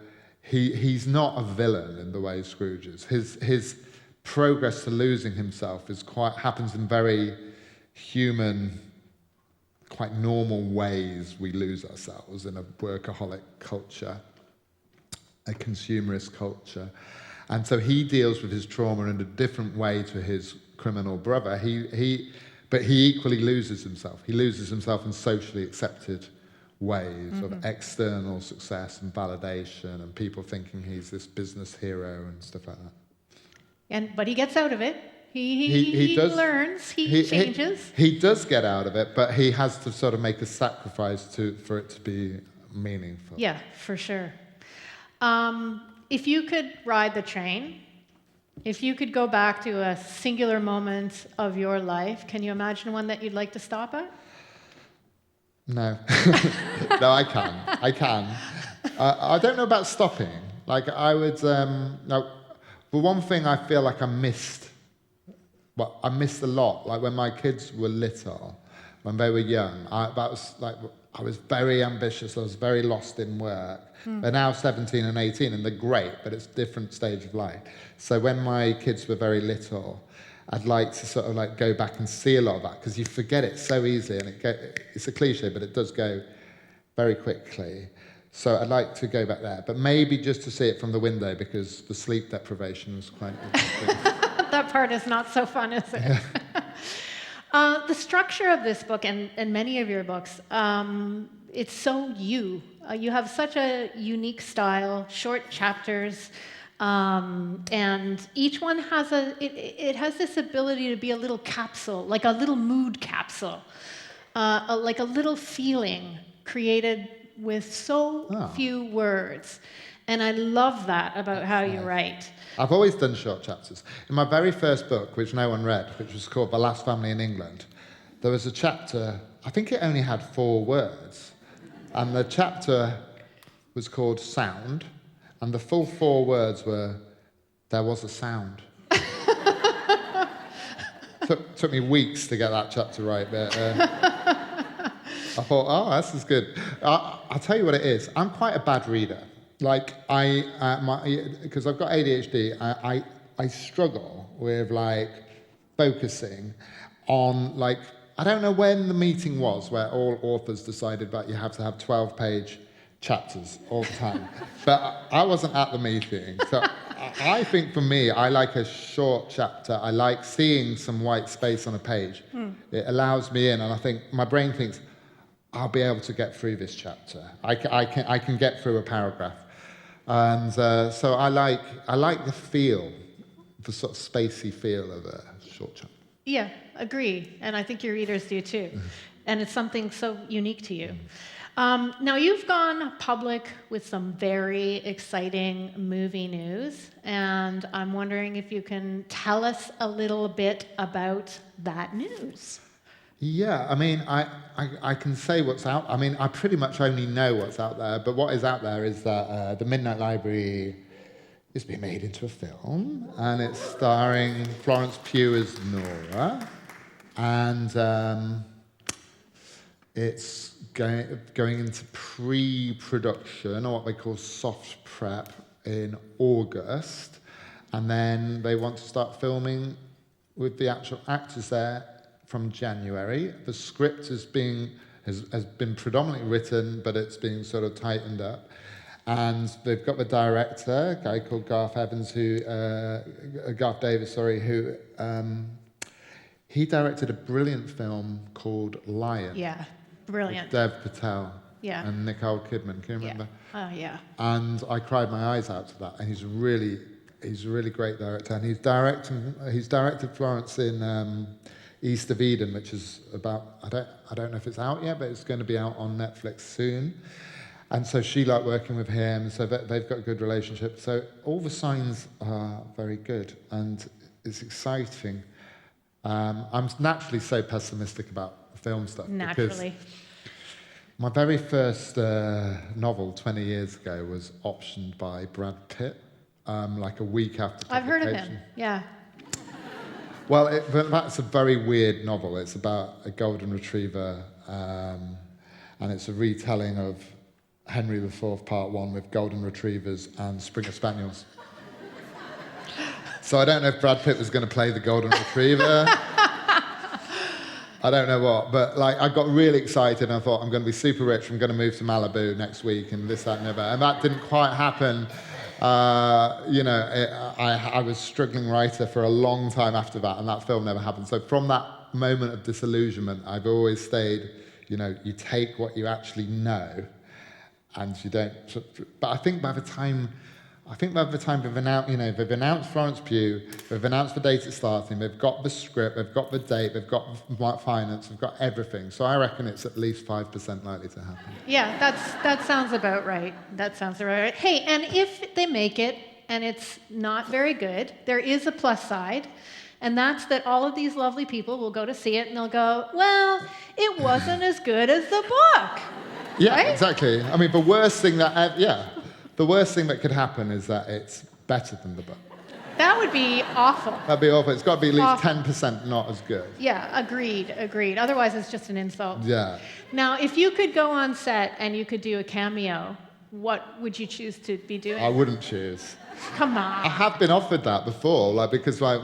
he's not a villain in the way Scrooge is. His progress to losing himself happens in very human, quite normal ways. We lose ourselves in a workaholic culture, a consumerist culture. And so he deals with his trauma in a different way to his criminal brother. But he equally loses himself. He loses himself in socially accepted ways of external success and validation, and people thinking he's this business hero and stuff like that. But he gets out of it. He learns. He changes. He does get out of it, but he has to sort of make a sacrifice for it to be meaningful. Yeah, for sure. If you could ride the train, if you could go back to a singular moment of your life, can you imagine one that you'd like to stop at? No. No, I can. I don't know about stopping. Like, I would... no, the one thing I feel like I missed a lot, like when my kids were little, when they were young, I was very ambitious, I was very lost in work. They're now 17 and 18, and they're great, but it's a different stage of life. So when my kids were very little, I'd like to sort of like go back and see a lot of that, because you forget it so easily, and it's a cliche, but it does go very quickly. So I'd like to go back there, but maybe just to see it from the window, because the sleep deprivation was quite interesting. That part is not so fun, is it? The structure of this book, and many of your books, it's so you. You have such a unique style, short chapters, and each one has it has this ability to be a little capsule, like a little mood capsule, like a little feeling created with so few words. And I love that about how you write. I've always done short chapters. In my very first book, which no one read, which was called The Last Family in England, there was a chapter, I think it only had 4 words. And the chapter was called Sound, and the full 4 words were, there was a sound. Took me weeks to get that chapter right, but I thought, oh, this is good. I'll tell you what it is. I'm quite a bad reader. Like, because I've got ADHD, I struggle with, like, focusing on, like, I don't know when the meeting was where all authors decided that you have to have 12-page chapters all the time. But I wasn't at the meeting. So I think for me, I like a short chapter. I like seeing some white space on a page. It allows me in, and I think my brain thinks, I'll be able to get through this chapter. I can get through a paragraph. And so I like the feel, the sort of spacey feel of a short chapter. Yeah, agree. And I think your readers do too. And it's something so unique to you. Now, you've gone public with some very exciting movie news, and I'm wondering if you can tell us a little bit about that news. Yeah, I mean, I can say what's out. I mean, I pretty much only know what's out there, but what is out there is that The Midnight Library is being made into a film, and it's starring Florence Pugh as Nora, and it's going into pre-production, or what they call soft prep, in August, and then they want to start filming with the actual actors there from January. The script has been predominantly written, but it's being sort of tightened up. And they've got the director, a guy called Garth Davis, who he directed a brilliant film called Lion. Yeah, brilliant. With Dev Patel. Yeah. and Nicole Kidman. Can you remember? Oh, yeah. And I cried my eyes out to that. And he's a really great director. And he's directed Florence in East of Eden, which is about, I don't know if it's out yet, but it's going to be out on Netflix soon. And so she liked working with him, so they've got a good relationship. So all the signs are very good, and it's exciting. I'm naturally so pessimistic about film stuff. Naturally. Because my very first novel 20 years ago was optioned by Brad Pitt, like a week after publication. I've heard of him, yeah. Well, that's a very weird novel. It's about a golden retriever, and it's a retelling of Henry IV Part 1 with golden retrievers and Springer Spaniels. So I don't know if Brad Pitt was going to play the golden retriever. I don't know what, but like I got really excited and I thought I'm going to be super rich, I'm going to move to Malibu next week and this, that and the other. And that didn't quite happen. I was struggling writer for a long time after that, and that film never happened. So from that moment of disillusionment, I've always stayed, you take what you actually know and you don't. But I think by the time they've announced Florence Pugh, they've announced the date it's starting, they've got the script, they've got the date, they've got finance, they've got everything. So I reckon it's at least 5% likely to happen. Yeah, that sounds about right. That sounds about right. Hey, and if they make it and it's not very good, there is a plus side, and that's that all of these lovely people will go to see it and they'll go, well, it wasn't as good as the book. Yeah, right? Exactly. I mean, the worst thing that could happen is that it's better than the book. That would be awful. That'd be awful. It's got to be at least Awful. 10% not as good. Yeah, agreed. Otherwise, it's just an insult. Yeah. Now, if you could go on set and you could do a cameo, what would you choose to be doing? I wouldn't choose. Come I on. have been offered that before, because I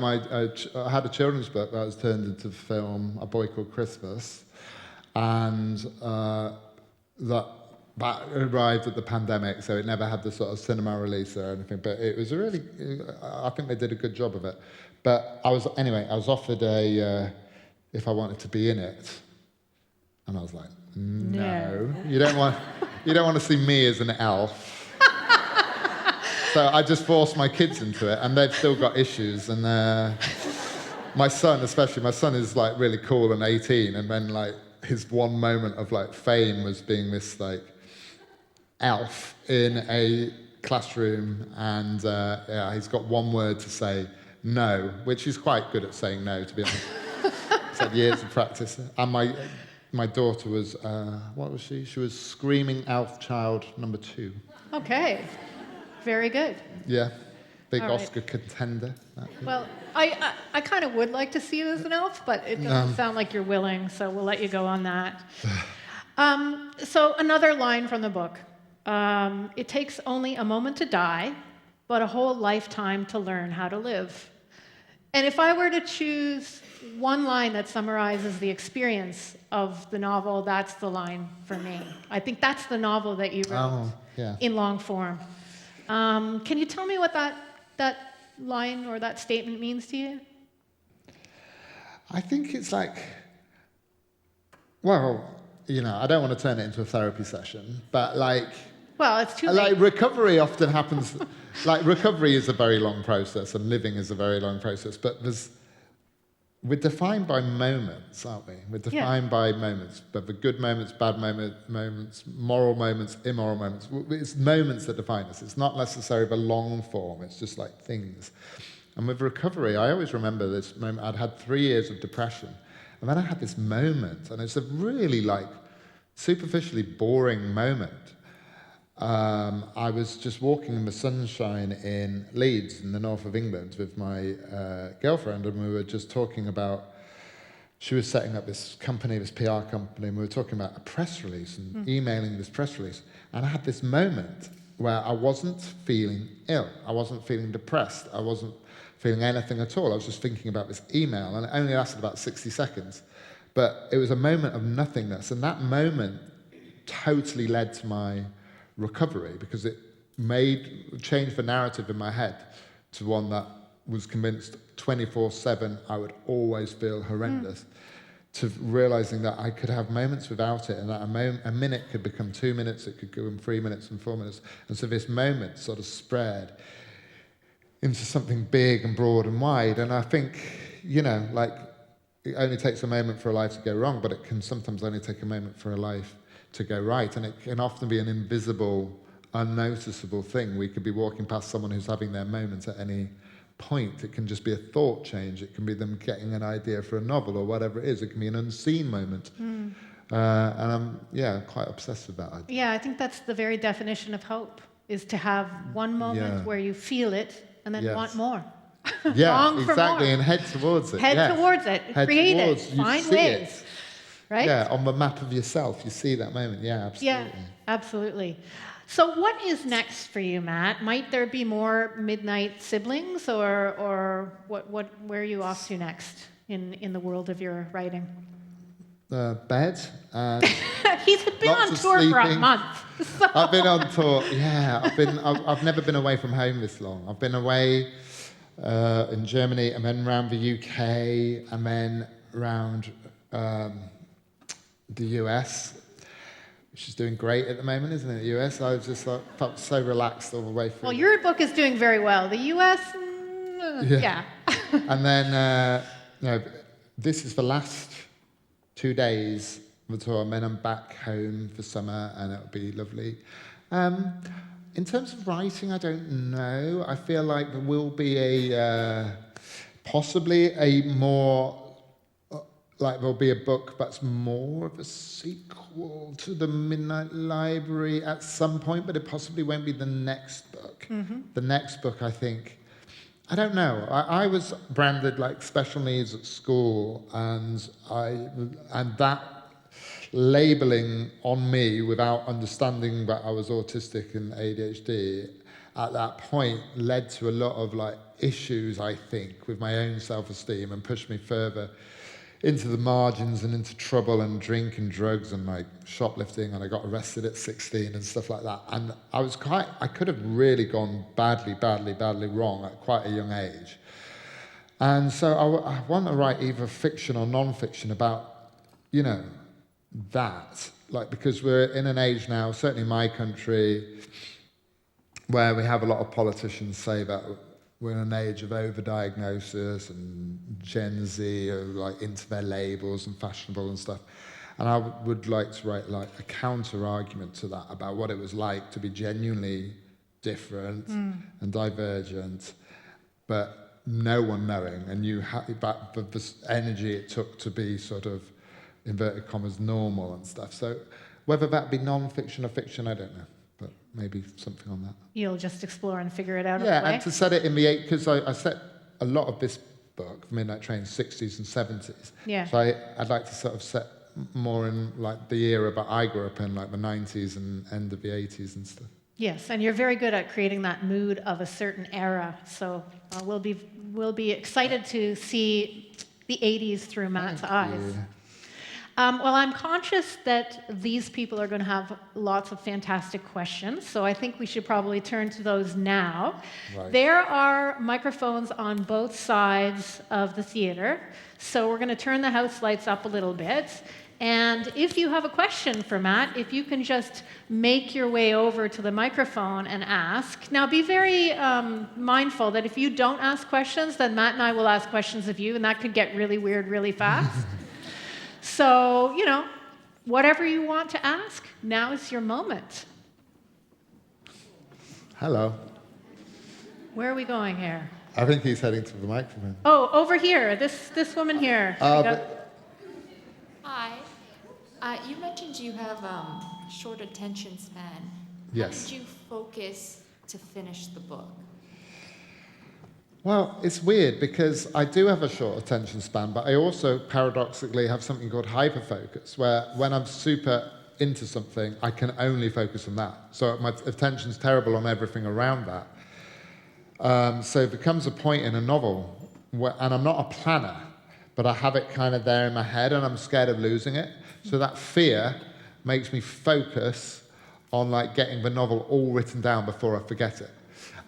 had a children's book that was turned into film, A Boy Called Christmas, and that arrived at the pandemic, so it never had the sort of cinema release or anything. But it was I think they did a good job of it. But I was offered if I wanted to be in it, and I was like, no. You don't want to see me as an elf. So I just forced my kids into it, and they've still got issues. And my son is like really cool and 18, and then like his one moment of like fame was being this like elf in a classroom, and he's got one word to say, no, which he's quite good at saying no, to be honest. It's had years of practice. And my daughter was, what was she? She was Screaming Elf Child number 2. Okay. Very good. Yeah, big All right. Oscar contender. Well, I kind of would like to see you as an elf, but it doesn't sound like you're willing, so we'll let you go on that. So another line from the book. It takes only a moment to die, but a whole lifetime to learn how to live. And if I were to choose one line that summarizes the experience of the novel, that's the line for me. I think that's the novel that you wrote in long form. Can you tell me what that line or that statement means to you? I think it's like, well, I don't want to turn it into a therapy session, but well, it's too late. Like recovery often happens, recovery is a very long process and living is a very long process, but we're defined by moments, aren't we? We're defined by moments, but the good moments, bad moments, moral moments, immoral moments. It's moments that define us. It's not necessarily the long form. It's just like things. And with recovery, I always remember this moment. I'd had 3 years of depression, and then I had this moment, and it's a really superficially boring moment. I was just walking in the sunshine in Leeds, in the north of England, with my girlfriend, and we were just talking about, she was setting up this company, this PR company, and we were talking about a press release and emailing this press release. And I had this moment where I wasn't feeling ill. I wasn't feeling depressed. I wasn't feeling anything at all. I was just thinking about this email, and it only lasted about 60 seconds. But it was a moment of nothingness, and that moment totally led to my recovery, because it changed the narrative in my head to one that was convinced 24/7 I would always feel horrendous. to realizing that I could have moments without it, and that a minute could become 2 minutes, it could go in 3 minutes and 4 minutes. And so this moment sort of spread into something big and broad and wide. And I think, like, it only takes a moment for a life to go wrong, but it can sometimes only take a moment for a life to go right. And it can often be an invisible, unnoticeable thing. We could be walking past someone who's having their moment at any point. It can just be a thought change. It can be them getting an idea for a novel or whatever it is. It can be an unseen moment. And I'm quite obsessed with that idea. Yeah, I think that's the very definition of hope, is to have one moment where you feel it and then want more. Yeah, Long for exactly, more. and head towards it. Head towards it. Create it. Find ways. Right? Yeah, on the map of yourself, you see that moment. Yeah, absolutely. Yeah, absolutely. So what is next for you, Matt? Might there be more Midnight Siblings, or where are you off to next in the world of your writing? Bed. And He's been on tour for a month. So. I've been on tour. Yeah, I've never been away from home this long. I've been away in Germany, and then around the UK, and then around the US, which is doing great at the moment, isn't it? The US, I was just felt so relaxed all the way through. Well, your book is doing very well. The US, yeah. And then, this is the last 2 days of the tour, and then I'm back home for summer, and it'll be lovely. In terms of writing, I don't know. I feel like there will be possibly a more, there'll be a book that's more of a sequel to The Midnight Library at some point, but it possibly won't be the next book. Mm-hmm. The next book, I think, I don't know. I was branded like special needs at school, and that labeling on me without understanding that I was autistic and ADHD at that point led to a lot of issues, I think, with my own self-esteem, and pushed me further into the margins and into trouble and drink and drugs and shoplifting, and I got arrested at 16 and stuff like that. And I could have really gone badly wrong at quite a young age. And so I want to write either fiction or non-fiction about, that. Because we're in an age now, certainly in my country, where we have a lot of politicians say that we're in an age of overdiagnosis, and Gen Z are into their labels and fashionable and stuff. And I would like to write a counter argument to that about what it was like to be genuinely different and divergent, but no one knowing, and but the energy it took to be sort of, inverted commas, normal and stuff. So whether that be non-fiction or fiction, I don't know. But maybe something on that. You'll just explore and figure it out. Yeah, and to set it in the because I set a lot of this book, Midnight Train, 60s and 70s. Yeah. So I'd like to sort of set more in the era that I grew up in, the 90s and end of the 80s and stuff. Yes, and you're very good at creating that mood of a certain era. So we'll be excited to see the 80s through Matt's eyes. Well, I'm conscious that these people are going to have lots of fantastic questions, so I think we should probably turn to those now. Right. There are microphones on both sides of the theater, so we're going to turn the house lights up a little bit. And if you have a question for Matt, if you can just make your way over to the microphone and ask. Now, be very mindful that if you don't ask questions, then Matt and I will ask questions of you, and that could get really weird really fast. So, whatever you want to ask, now is your moment. Hello. Where are we going here? I think he's heading to the microphone. Oh, over here. This woman here. Hi. You mentioned you have short attention span. Yes. How did you focus to finish the book? Well, it's weird because I do have a short attention span, but I also paradoxically have something called hyperfocus, where when I'm super into something, I can only focus on that. So my attention's terrible on everything around that. So it becomes a point in a novel, and I'm not a planner, but I have it kind of there in my head, and I'm scared of losing it. So that fear makes me focus on getting the novel all written down before I forget it.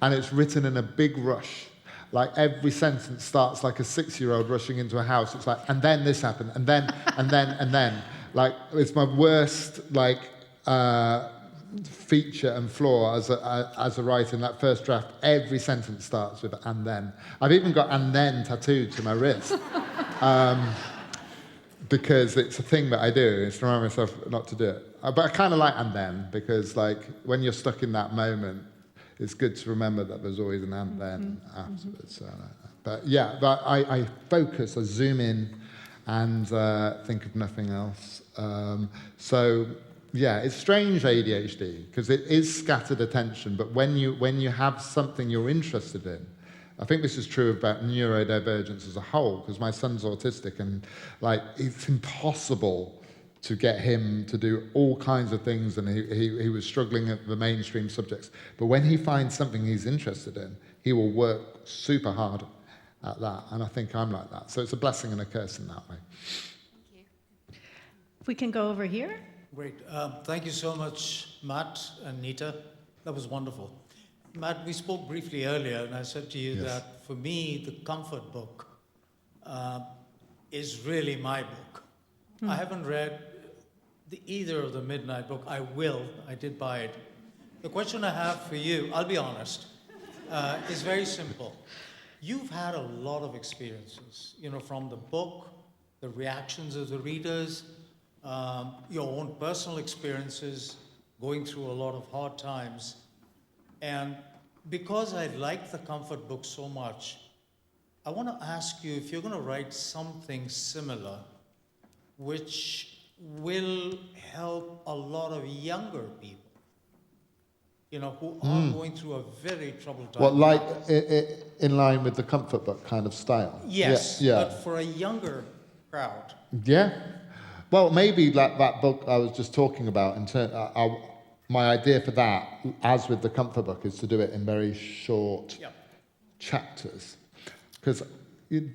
And it's written in a big rush. like every sentence starts like a 6-year-old rushing into a house. It's like, and then this happened, and then, and then, and then. Like, it's my worst, like, feature and flaw as a writer. In that first draft, every sentence starts with and then. I've even got and then tattooed to my wrist. Because it's a thing that I do. It's to remind myself not to do it. But I kind of like and then, because like when you're stuck in that moment, it's good to remember that there's always an and then afterwards. So, but yeah, but I focus, I zoom in and think of nothing else. So yeah, it's strange ADHD, because it is scattered attention, but when you have something you're interested in, I think this is true about neurodivergence as a whole, because my son's autistic, and like it's impossible to get him to do all kinds of things, and he was struggling at the mainstream subjects. But when he finds something he's interested in, he will work super hard at that, and I think I'm like that. So it's a blessing and a curse in that way. Thank you. If we can go over here. Great. Thank you so much, Matt and Nita. That was wonderful. Matt, we spoke briefly earlier, and I said to you that for me, the comfort book is really my book. I haven't read either of the Midnight book. I will. I did buy it. The question I have for you, I'll be honest, is very simple. You've had a lot of experiences, from the book, the reactions of the readers, your own personal experiences, going through a lot of hard times. And because I like the comfort book so much, I want to ask you if you're going to write something similar, which will help a lot of younger people, who are going through a very troubled time. What, like in line with the comfort book kind of style? Yes, yeah. But for a younger crowd. Yeah. Well, maybe like that book I was just talking about, my idea for that, as with the comfort book, is to do it in very short chapters. Because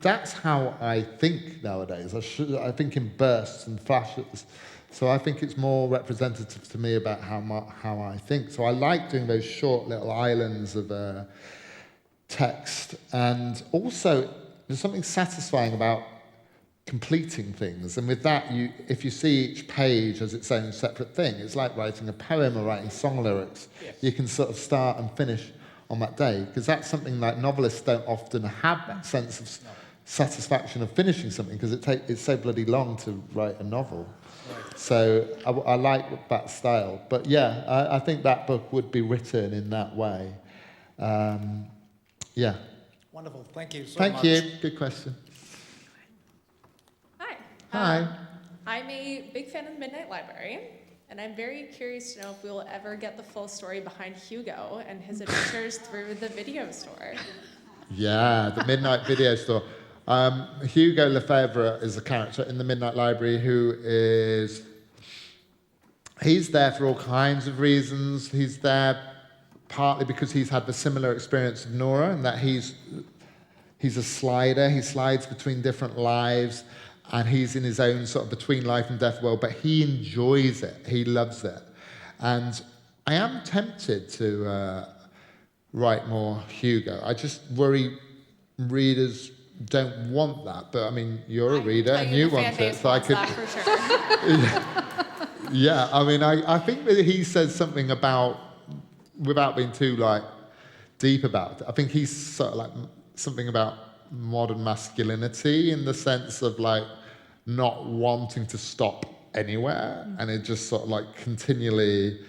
that's how I think nowadays. I think in bursts and flashes. So I think it's more representative to me about how I think. So I like doing those short little islands of text. And also, there's something satisfying about completing things, and with that, if you see each page as its own separate thing, it's like writing a poem or writing song lyrics. Yes. You can sort of start and finish on that day, because that's something like novelists don't often have, that sense of satisfaction of finishing something, because it's so bloody long to write a novel. Right. So I like that style, but yeah, I think that book would be written in that way. Yeah. Wonderful. Thank you so much. Thank you. Good question. Hi. I'm a big fan of the Midnight Library, and I'm very curious to know if we will ever get the full story behind Hugo and his adventures through the video store. Yeah, the Midnight Video Store. Hugo Lefebvre is a character in the Midnight Library he's there for all kinds of reasons. He's there partly because he's had the similar experience of Nora, and that he's a slider. He slides between different lives. And he's in his own sort of between life and death world, but he enjoys it. He loves it. And I am tempted to write more Hugo. I just worry readers don't want that. But I mean, you're a reader and you want it, so I could. That for sure. Yeah, I mean, I think that he says something about, without being too like deep about it, I think he's sort of like something about modern masculinity, in the sense of like not wanting to stop anywhere, and it just sort of like continually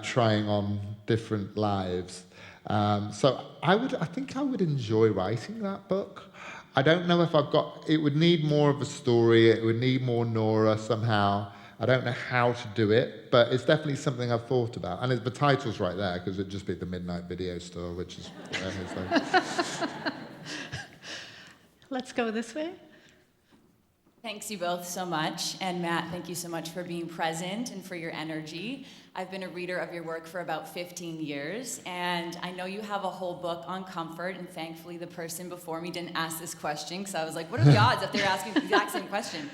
trying on different lives. So I think I would enjoy writing that book. I don't know if it would need more of a story, it would need more Nora somehow. I don't know how to do it, but it's definitely something I've thought about. And the title's right there, because it'd just be the Midnight Video Store, which is where it's like. Let's go this way. Thanks you both so much. And Matt, thank you so much for being present and for your energy. I've been a reader of your work for about 15 years, and I know you have a whole book on comfort, and thankfully the person before me didn't ask this question, because I was like, what are the odds if they're asking the exact same question?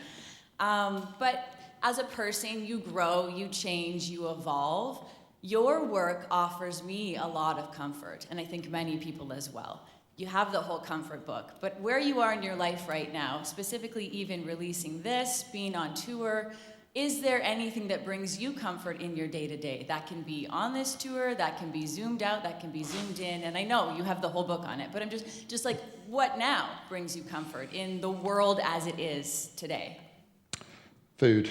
But as a person, you grow, you change, you evolve. Your work offers me a lot of comfort, and I think many people as well. You have the whole comfort book. But where you are in your life right now, specifically even releasing this, being on tour, is there anything that brings you comfort in your day-to-day? That can be on this tour, that can be zoomed out, that can be zoomed in, and I know you have the whole book on it, but I'm just like, what now brings you comfort in the world as it is today? Food.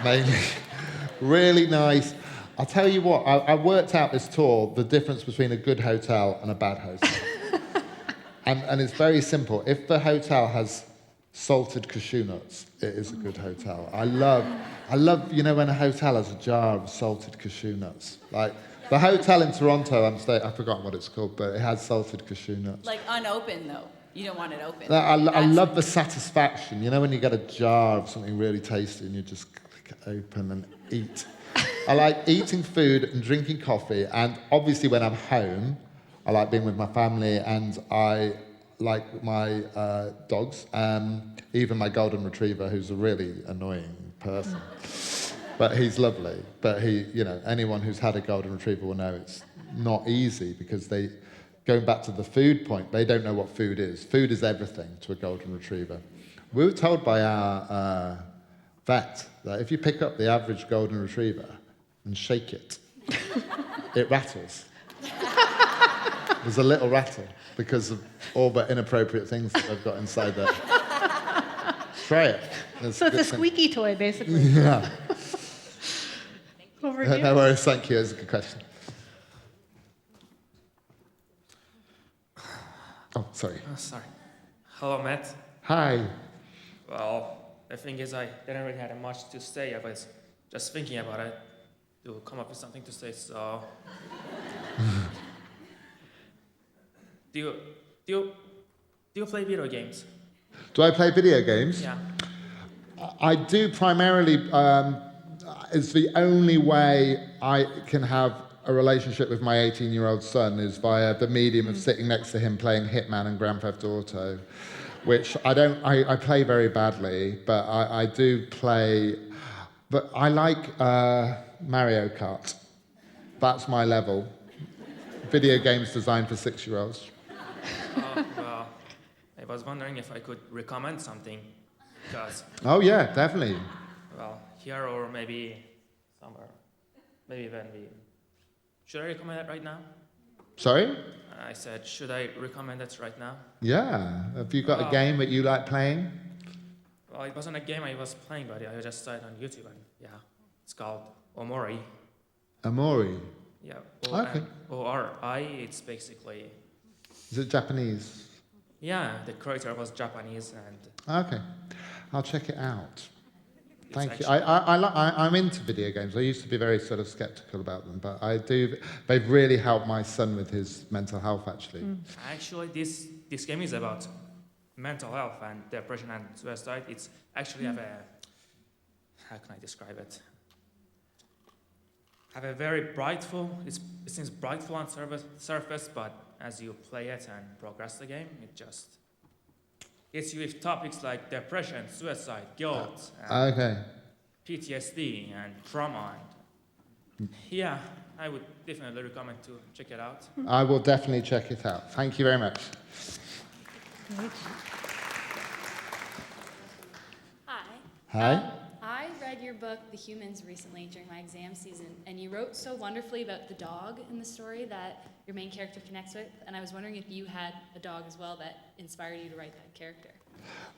Mainly. Really nice. I'll tell you what, I worked out this tour, the difference between a good hotel and a bad hotel. and it's very simple. If the hotel has salted cashew nuts, it is a good hotel. I love, you know, when a hotel has a jar of salted cashew nuts. Like, the hotel in Toronto, I've forgotten what it's called, but it has salted cashew nuts. Like unopened, though. You don't want it open. I love the satisfaction. You know, when you get a jar of something really tasty and you just click it open and eat. I like eating food and drinking coffee, and obviously when I'm home, I like being with my family, and I like my dogs, even my golden retriever, who's a really annoying person. But he's lovely. But he, you know, anyone who's had a golden retriever will know it's not easy, because going back to the food point, they don't know what food is. Food is everything to a golden retriever. We were told by our vet that if you pick up the average golden retriever and shake it, it rattles. There's a little rattle because of all the inappropriate things that they've got inside there. Try it. So it's a squeaky toy, basically. Yeah. Over here. No worries, thank you. That's a good question. Oh, sorry. Sorry. Hello, Matt. Hi. Well, the thing is, I didn't really have much to say. I was just thinking about it to come up with something to say. So, do you play video games? Do I play video games? Yeah. I do primarily. It's the only way I can have a relationship with my 18-year-old son is via the medium of sitting next to him playing Hitman and Grand Theft Auto, which I play very badly, but I do play. But I like Mario Kart. That's my level. Video games designed for 6-year-olds. Well, I was wondering if I could recommend something, because, Oh yeah, definitely. well, here or maybe somewhere, maybe when we. Should I recommend it right now? Sorry? I said, should I recommend it right now? Yeah. Have you got a game that you like playing? Well, it wasn't a game I was playing, but I just saw it on YouTube, and yeah, it's called Omori. Amori. Yeah, Okay. O-R-I, it's basically, Is it Japanese? yeah, the creator was Japanese, and Okay. I'll check it out. it's Thank you. actually- I'm into video games. I used to be very sort of skeptical about them, but they've really helped my son with his mental health, actually. Actually, this game is about mental health and depression and suicide. It's actually have a, how can I describe it? Have a very it seems brightful on surface, but as you play it and progress the game, it just hits you with topics like depression, suicide, guilt, and Okay. PTSD and trauma. And yeah, I would definitely recommend to check it out. I will definitely check it out. Thank you very much. Hi. Hi. I read your book, The Humans, recently during my exam season, and you wrote so wonderfully about the dog in the story that your main character connects with, and I was wondering if you had a dog as well that inspired you to write that character.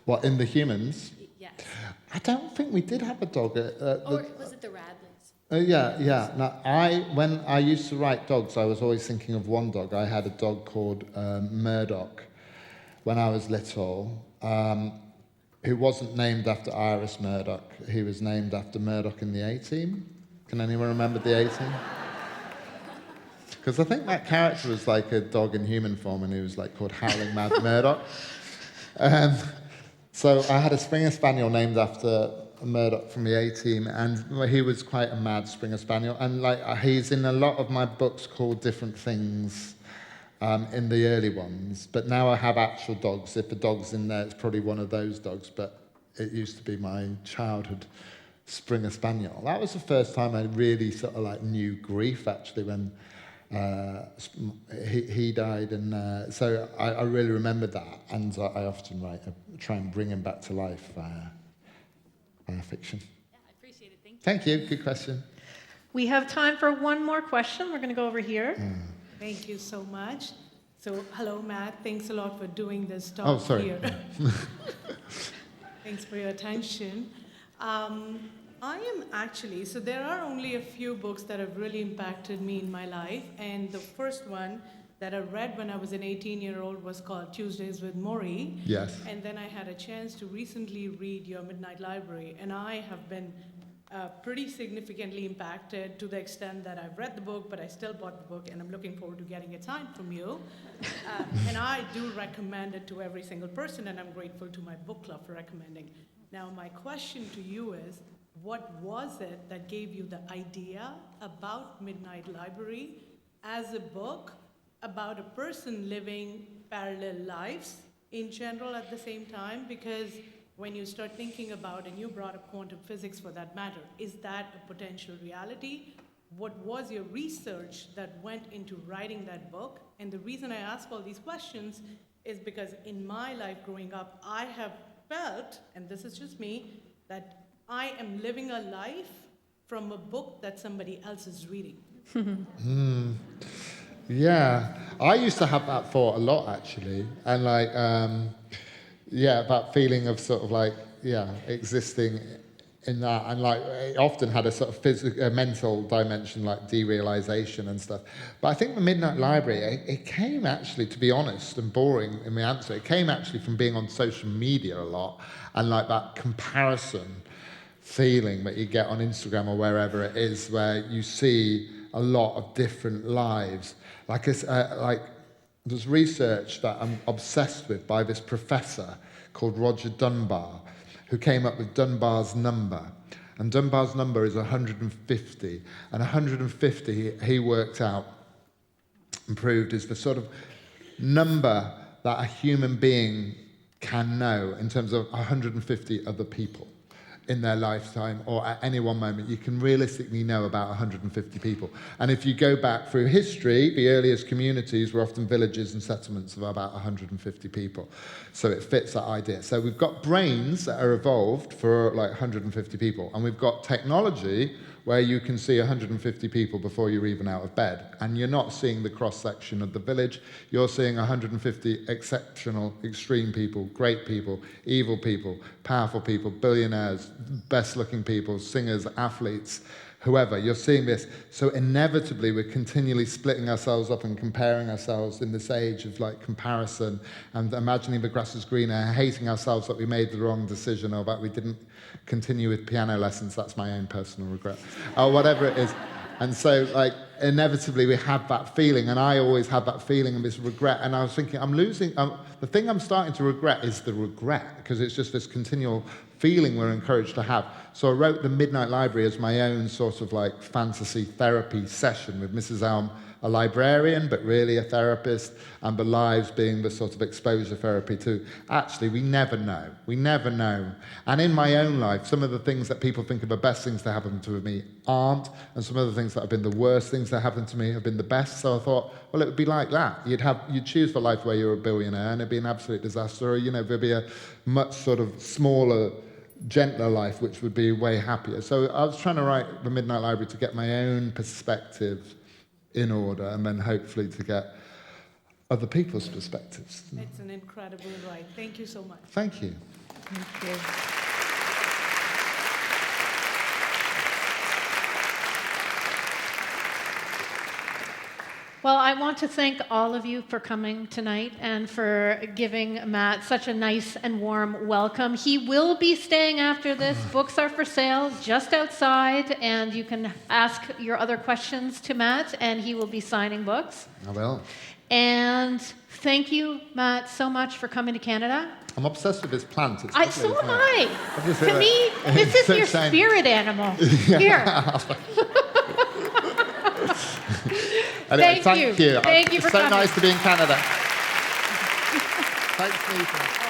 What, in The Humans? Yes. I don't think we did have a dog. Or was it the Radleys? Yeah. Now, when I used to write dogs, I was always thinking of one dog. I had a dog called Murdoch when I was little, who wasn't named after Iris Murdoch. He was named after Murdoch in the A-Team. Can anyone remember the A-Team? Because I think that character was like a dog in human form, and he was like called Howling Mad Murdoch. So I had a Springer Spaniel named after Murdoch from the A-Team, and he was quite a mad Springer Spaniel. And like he's in a lot of my books called different things in the early ones. But now I have actual dogs. If a dog's in there, it's probably one of those dogs. But it used to be my childhood Springer Spaniel. That was the first time I really sort of like knew grief, actually, when he died, and so I really remembered that, and I often try and bring him back to life via fiction. Yeah, I appreciate it. Thank you. Good question. We have time for one more question. We're going to go over here. Thank you so much. So, hello, Matt. Thanks a lot for doing this talk here. Thanks for your attention. I am actually, so there are only a few books that have really impacted me in my life. And the first one that I read when I was an 18-year-old was called Tuesdays with Morrie. Yes. And then I had a chance to recently read your Midnight Library. And I have been pretty significantly impacted to the extent that I've read the book, but I still bought the book, and I'm looking forward to getting it signed from you. And I do recommend it to every single person, and I'm grateful to my book club for recommending. Now, my question to you is, what was it that gave you the idea about Midnight Library as a book about a person living parallel lives in general at the same time? Because when you start thinking about, and you brought up quantum physics for that matter, is that a potential reality? What was your research that went into writing that book? And the reason I ask all these questions is because in my life growing up, I have felt, and this is just me, that I am living a life from a book that somebody else is reading. Yeah, I used to have that thought a lot, actually, and that feeling of sort of existing in that, and it often had a sort of physical, mental dimension, like derealization and stuff. But I think the Midnight Library, it came actually, to be honest and boring in my answer, it came actually from being on social media a lot, and that comparison feeling that you get on Instagram or wherever it is, where you see a lot of different lives. There's research that I'm obsessed with by this professor called Roger Dunbar, who came up with Dunbar's number. And Dunbar's number is 150. And 150, he worked out and proved, is the sort of number that a human being can know in terms of 150 other people in their lifetime, or at any one moment. You can realistically know about 150 people. And if you go back through history, the earliest communities were often villages and settlements of about 150 people. So it fits that idea. So we've got brains that are evolved for 150 people, and we've got technology where you can see 150 people before you're even out of bed. And you're not seeing the cross-section of the village. You're seeing 150 exceptional, extreme people, great people, evil people, powerful people, billionaires, best-looking people, singers, athletes, whoever. You're seeing this. So inevitably, we're continually splitting ourselves up and comparing ourselves in this age of comparison and imagining the grass is greener, and hating ourselves that we made the wrong decision, or that we didn't continue with piano lessons. That's my own personal regret, or whatever it is. And so, inevitably, we have that feeling, and I always had that feeling and this regret. And I was thinking, I'm losing. The thing I'm starting to regret is the regret, because it's just this continual feeling we're encouraged to have. So I wrote the Midnight Library as my own sort of fantasy therapy session with Mrs. Elm, a librarian, but really a therapist, and the lives being the sort of exposure therapy too. Actually, we never know. We never know. And in my own life, some of the things that people think are the best things to happen to me aren't, and some of the things that have been the worst things that happened to me have been the best. So I thought, well, it would be like that. You'd choose the life where you're a billionaire, and it'd be an absolute disaster, or there'd be a much sort of smaller, gentler life, which would be way happier. So I was trying to write the Midnight Library to get my own perspective in order, and then hopefully to get other people's perspectives. It's an incredible ride. Thank you so much. Thank you. Thank you. Well, I want to thank all of you for coming tonight and for giving Matt such a nice and warm welcome. He will be staying after this. Books are for sale just outside, and you can ask your other questions to Matt, and he will be signing books. I will. And thank you, Matt, so much for coming to Canada. I'm obsessed with this plant. It's lovely, So am isn't it? I. To me, this is your spirit animal. Here. Anyway, thank you. Thank you for so coming. nice to be in Canada. Thanks, Nita.